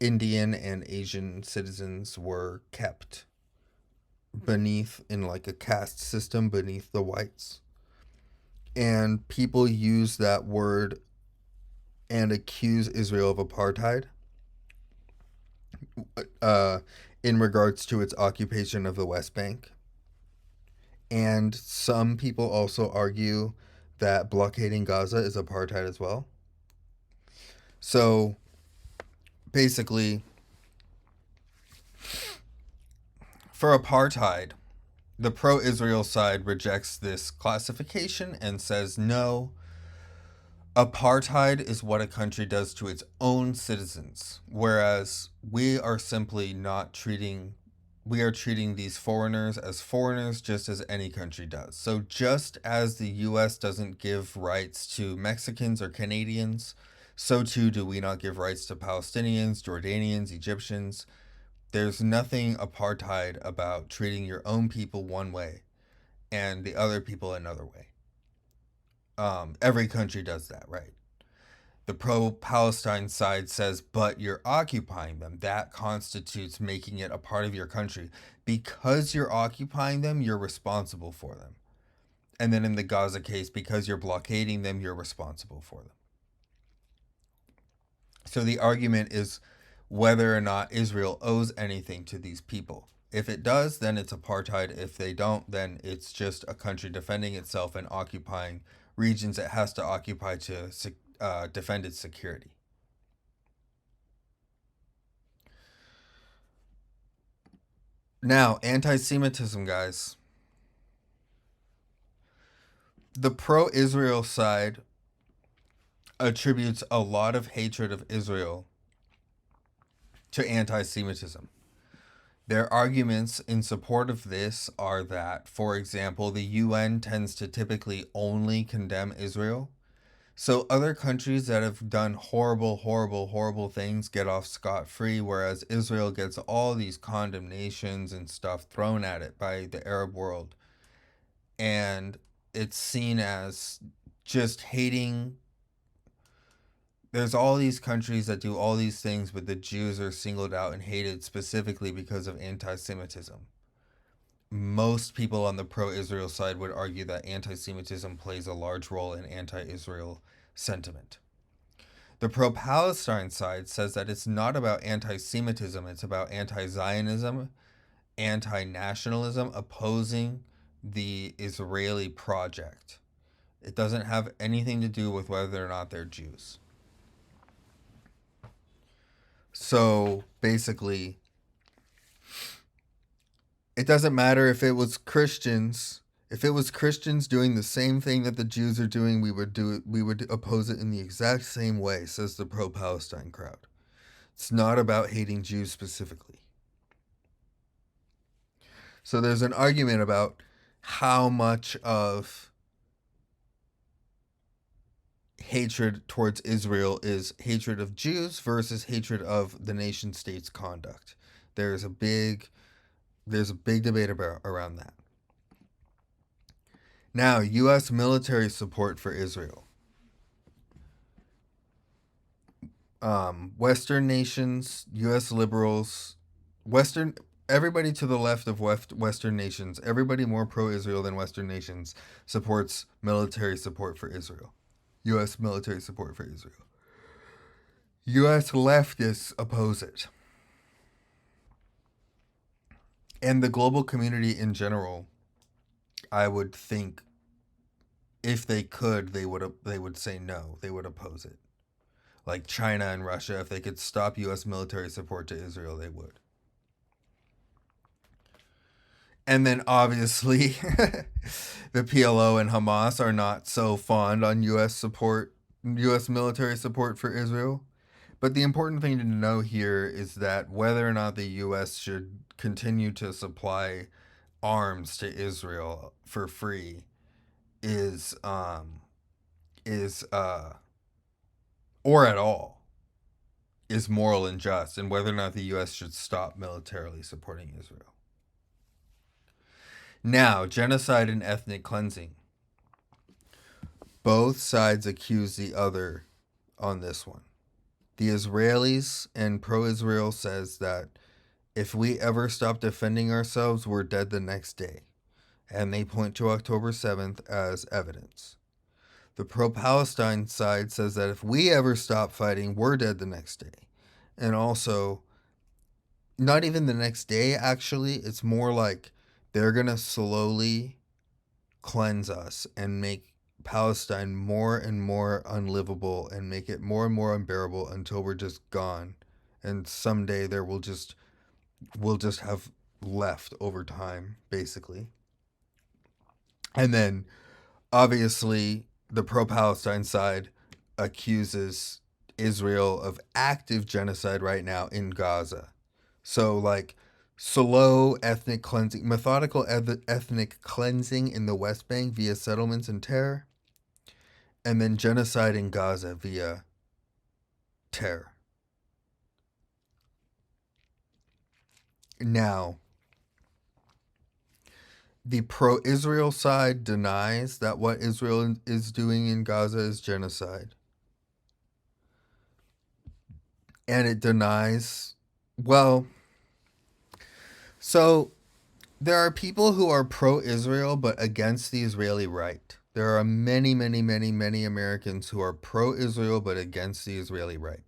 Speaker 1: Indian and Asian citizens were kept beneath, in like a caste system, beneath the whites. And people use that word and accuse Israel of apartheid in regards to its occupation of the West Bank. And some people also argue that blockading Gaza is apartheid as well. So basically, for apartheid, the pro-Israel side rejects this classification and says no, apartheid is what a country does to its own citizens, whereas we are treating these foreigners as foreigners just as any country does. So just as the US doesn't give rights to Mexicans or Canadians, so too do we not give rights to Palestinians, Jordanians, Egyptians. There's nothing apartheid about treating your own people one way and the other people another way. Every country does that, right? The pro-Palestine side says, but you're occupying them. That constitutes making it a part of your country. Because you're occupying them, you're responsible for them. And then in the Gaza case, because you're blockading them, you're responsible for them. So the argument is whether or not Israel owes anything to these people. If it does, then it's apartheid. If they don't, then it's just a country defending itself and occupying regions it has to occupy to defend its security. Now, anti-Semitism, guys. The pro-Israel side attributes a lot of hatred of Israel to anti-Semitism. Their arguments in support of this are that, for example, the UN tends to typically only condemn Israel. So other countries that have done horrible, horrible, horrible things get off scot-free, whereas Israel gets all these condemnations and stuff thrown at it by the Arab world. And it's seen as just hating. There's all these countries that do all these things, but the Jews are singled out and hated specifically because of anti-Semitism. Most people on the pro-Israel side would argue that anti-Semitism plays a large role in anti-Israel sentiment. The pro-Palestine side says that it's not about anti-Semitism, it's about anti-Zionism, anti-nationalism, opposing the Israeli project. It doesn't have anything to do with whether or not they're Jews. So basically, it doesn't matter if it was Christians. If it was Christians doing the same thing that the Jews are doing, we would do it. We would oppose it in the exact same way, says the pro-Palestine crowd. It's not about hating Jews specifically. So there's an argument about how much of hatred towards Israel is hatred of Jews versus hatred of the nation state's conduct. There's a big debate around that. Now, U.S. military support for Israel. Western nations, U.S. liberals, everybody to the left of Western nations, everybody more pro-Israel than Western nations supports military support for Israel. U.S. military support for Israel. U.S. leftists oppose it. And the global community in general, I would think, if they could, they would say no. They would oppose it. Like China and Russia, if they could stop U.S. military support to Israel, they would. And then obviously, the PLO and Hamas are not so fond on U.S. military support for Israel. But the important thing to know here is that whether or not the U.S. should continue to supply arms to Israel for free is or at all is moral and just, and whether or not the U.S. should stop militarily supporting Israel. Now, genocide and ethnic cleansing. Both sides accuse the other on this one. The Israelis and pro-Israel says that if we ever stop defending ourselves, we're dead the next day. And they point to October 7th as evidence. The pro-Palestine side says that if we ever stop fighting, we're dead the next day. And also, not even the next day, actually. It's more like they're going to slowly cleanse us and make Palestine more and more unlivable and make it more and more unbearable until we're just gone. And someday we'll just have left over time, basically. And then, obviously, the pro-Palestine side accuses Israel of active genocide right now in Gaza. So, like, slow ethnic cleansing, methodical ethnic cleansing in the West Bank via settlements and terror, and then genocide in Gaza via terror. Now, the pro-Israel side denies that what Israel is doing in Gaza is genocide. And it denies, well, so there are people who are pro-Israel but against the Israeli right. There are many, many, many, many Americans who are pro-Israel but against the Israeli right.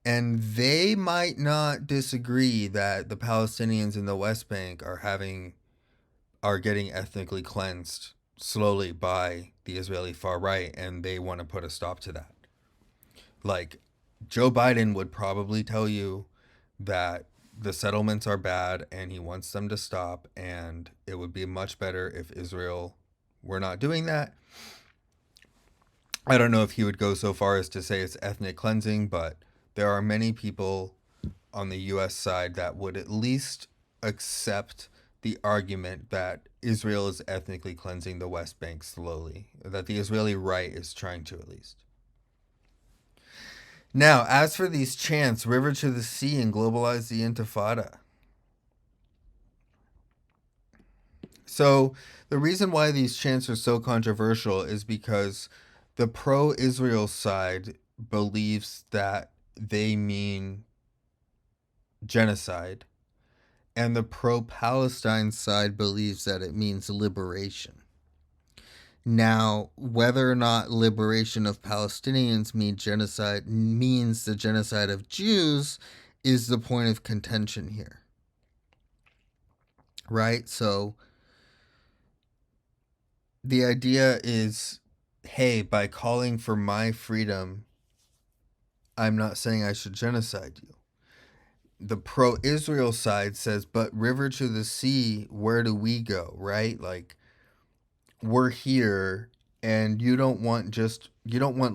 Speaker 1: And they might not disagree that the Palestinians in the West Bank are getting ethnically cleansed slowly by the Israeli far right, and they want to put a stop to that. Like, Joe Biden would probably tell you that the settlements are bad and he wants them to stop, and it would be much better if Israel were not doing that. I don't know if he would go so far as to say it's ethnic cleansing, but there are many people on the US side that would at least accept the argument that Israel is ethnically cleansing the West Bank slowly, that the Israeli right is trying to at least. Now, as for these chants, river to the sea and globalize the intifada. So, the reason why these chants are so controversial is because the pro Israel side believes that they mean genocide, and the pro Palestine side believes that it means liberation. Now, whether or not liberation of Palestinians means the genocide of Jews is the point of contention here. Right? So the idea is, hey, by calling for my freedom, I'm not saying I should genocide you. The pro-Israel side says, but river to the sea, where do we go? Right? Like, we're here, and you don't want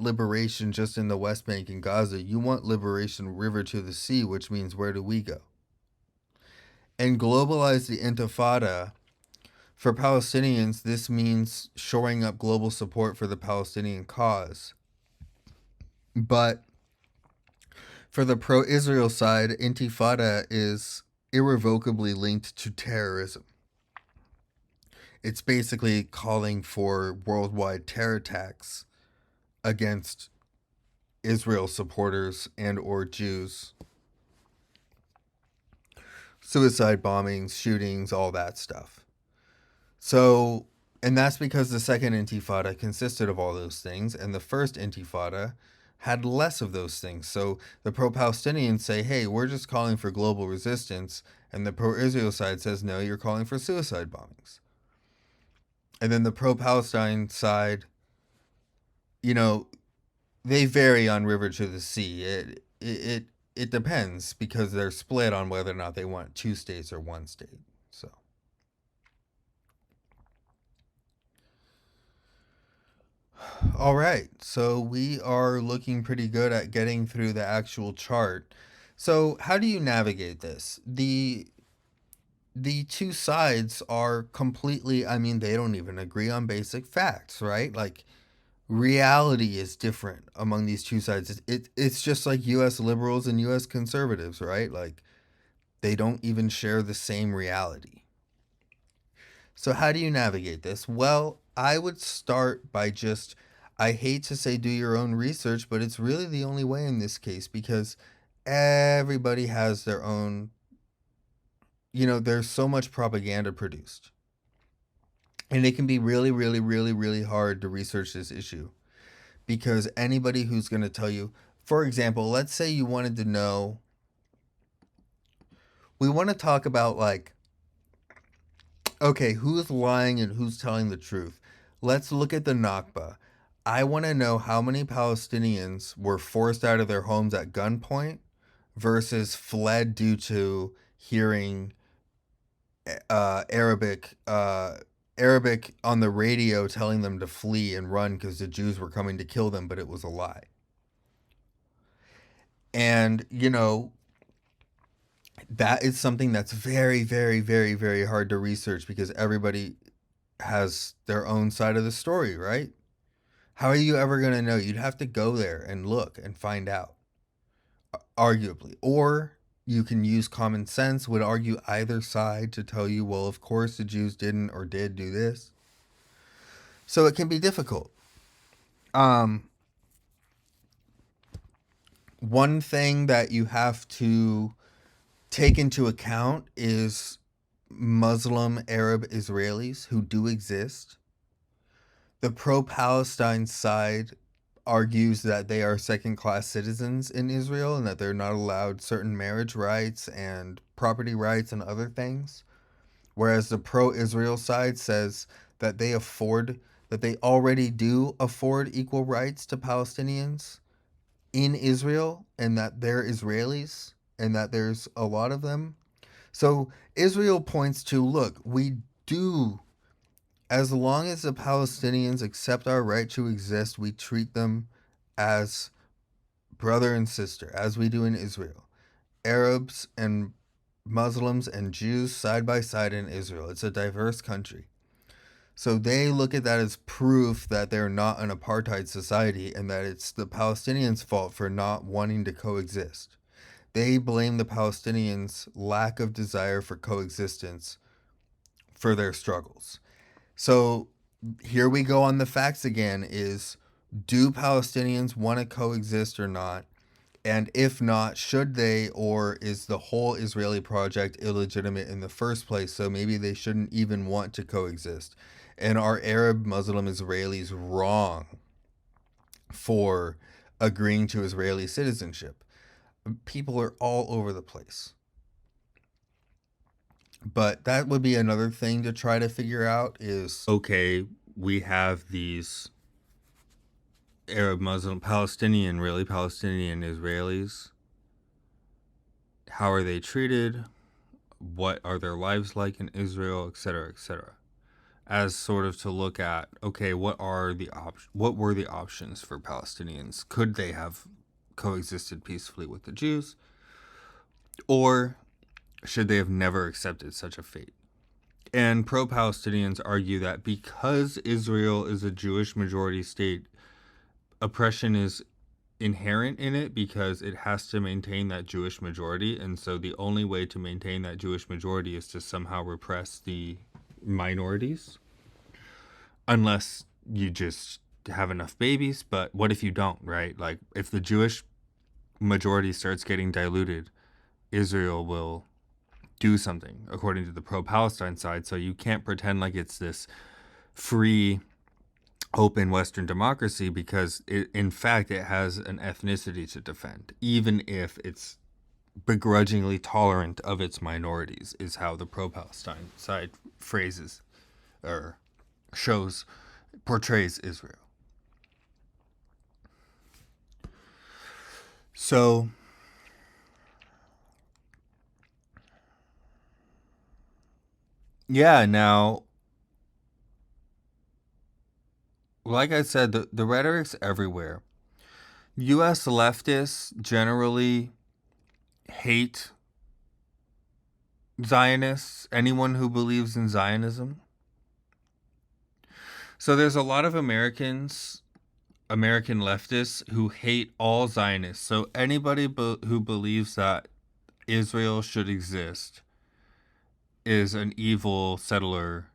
Speaker 1: liberation just in the West Bank and Gaza. You want liberation river to the sea, which means where do we go? And globalize the intifada. For Palestinians, this means shoring up global support for the Palestinian cause. But for the pro-Israel side, intifada is irrevocably linked to terrorism. It's basically calling for worldwide terror attacks against Israel supporters and or Jews. Suicide bombings, shootings, all that stuff. So, and that's because the second intifada consisted of all those things, and the first intifada had less of those things. So the pro-Palestinians say, hey, we're just calling for global resistance, and the pro-Israel side says, no, you're calling for suicide bombings. And then the pro-Palestine side, you know, they vary on river to the sea. It depends because they're split on whether or not they want two states or one state. So, all right. So we are looking pretty good at getting through the actual chart. So, how do you navigate this? The two sides are completely, I mean, they don't even agree on basic facts, right? Like, reality is different among these two sides. It's just like US liberals and US conservatives, right? Like, they don't even share the same reality. So, how do you navigate this? Well, I would start by just, I hate to say do your own research, but it's really the only way in this case because everybody has their own, there's so much propaganda produced. And it can be really, really, really, really hard to research this issue because anybody who's going to tell you, for example, let's say you wanted to know, we want to talk about like, okay, who's lying and who's telling the truth? Let's look at the Nakba. I want to know how many Palestinians were forced out of their homes at gunpoint versus fled due to hearing Arabic on the radio telling them to flee and run because the Jews were coming to kill them, but it was a lie. And, that is something that's very, very, very, very hard to research because everybody has their own side of the story, right? How are you ever going to know? You'd have to go there and look and find out, arguably. Or You can use common sense, would argue either side to tell you, well, of course the Jews didn't or did do this. So it can be difficult. One thing that you have to take into account is Muslim Arab Israelis who do exist. The pro-Palestine side argues that they are second-class citizens in Israel and that they're not allowed certain marriage rights and property rights and other things. Whereas the pro-Israel side says that they already do afford equal rights to Palestinians in Israel and that they're Israelis and that there's a lot of them. So Israel points to, look, we do, as long as the Palestinians accept our right to exist, we treat them as brother and sister, as we do in Israel. Arabs and Muslims and Jews side by side in Israel. It's a diverse country. So they look at that as proof that they're not an apartheid society and that it's the Palestinians' fault for not wanting to coexist. They blame the Palestinians' lack of desire for coexistence for their struggles. So here we go on the facts again is, do Palestinians want to coexist or not? And if not, should they, or is the whole Israeli project illegitimate in the first place? So maybe they shouldn't even want to coexist. And are Arab Muslim Israelis wrong for agreeing to Israeli citizenship? People are all over the place. But that would be another thing to try to figure out is, okay, we have these Arab Muslim Palestinian Israelis. How are they treated? What are their lives like in Israel, etc., etc. As sort of to look at, okay, what were the options for Palestinians? Could they have coexisted peacefully with the Jews? Or should they have never accepted such a fate? And pro-Palestinians argue that because Israel is a Jewish majority state, oppression is inherent in it because it has to maintain that Jewish majority. And so the only way to maintain that Jewish majority is to somehow repress the minorities. Unless you just have enough babies. But what if you don't, right? Like, if the Jewish majority starts getting diluted, Israel will do something, according to the pro-Palestine side. So you can't pretend like it's this free, open Western democracy because, in fact, it has an ethnicity to defend, even if it's begrudgingly tolerant of its minorities, is how the pro-Palestine side phrases or portrays Israel. So yeah, now, like I said, the rhetoric's everywhere. U.S. leftists generally hate Zionists, anyone who believes in Zionism. So there's a lot of American leftists who hate all Zionists. So anybody who believes that Israel should exist is an evil settler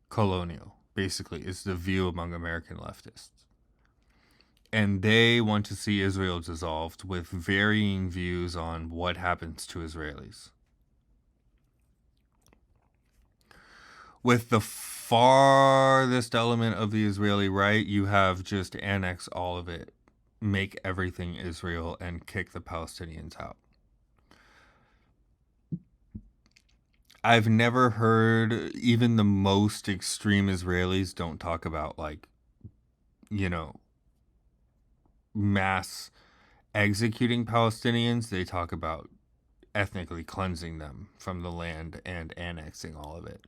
Speaker 1: colonial, basically, is the view among American leftists. And they want to see Israel dissolved with varying views on what happens to Israelis. With the farthest element of the Israeli right, you have just annex all of it, make everything Israel, and kick the Palestinians out. I've never heard, even the most extreme Israelis don't talk about, like, mass executing Palestinians. They talk about ethnically cleansing them from the land and annexing all of it.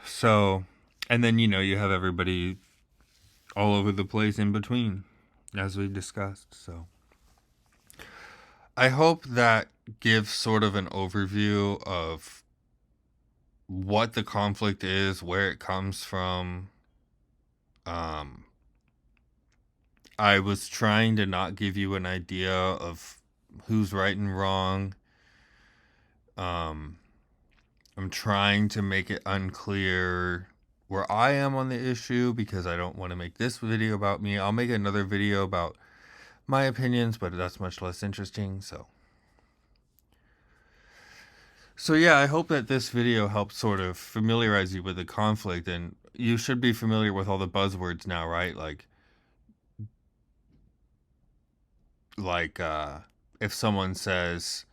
Speaker 1: So, and then, you have everybody all over the place in between, as we discussed. So I hope that gives sort of an overview of what the conflict is, where it comes from, I was trying to not give you an idea of who's right and wrong. Um, I'm trying to make it unclear where I am on the issue because I don't want to make this video about me. I'll make another video about my opinions, but that's much less interesting. So yeah, I hope that this video helps sort of familiarize you with the conflict, and you should be familiar with all the buzzwords now, right? Like if someone says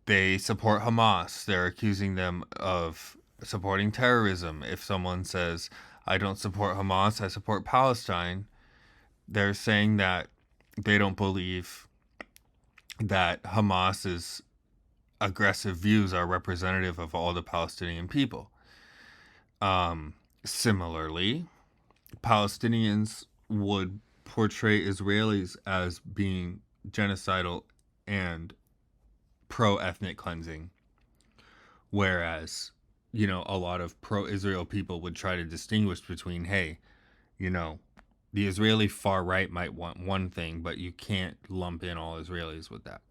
Speaker 1: they support Hamas, they're accusing them of supporting terrorism. If someone says I don't support Hamas, I support Palestine, they're saying that they don't believe that Hamas's aggressive views are representative of all the Palestinian people. Similarly, Palestinians would portray Israelis as being genocidal and pro-ethnic cleansing, whereas, a lot of pro-Israel people would try to distinguish between, hey, you know, the Israeli far right might want one thing, but you can't lump in all Israelis with that.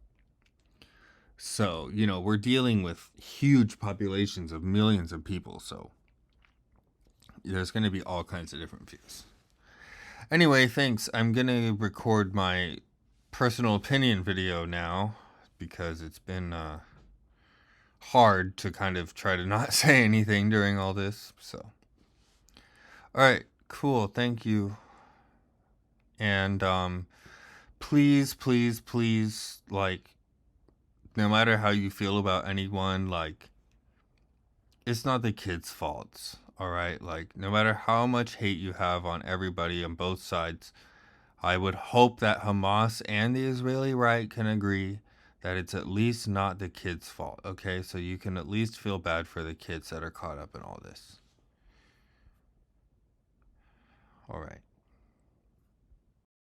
Speaker 1: So, we're dealing with huge populations of millions of people, so there's going to be all kinds of different views. Anyway, thanks. I'm going to record my personal opinion video now because it's been hard to kind of try to not say anything during all this. So, all right, cool. Thank you. And please, please, please, no matter how you feel about anyone, it's not the kids' faults. All right, no matter how much hate you have on everybody on both sides, I would hope that Hamas and the Israeli right can agree that it's at least not the kids' fault, okay? So you can at least feel bad for the kids that are caught up in all this. All right.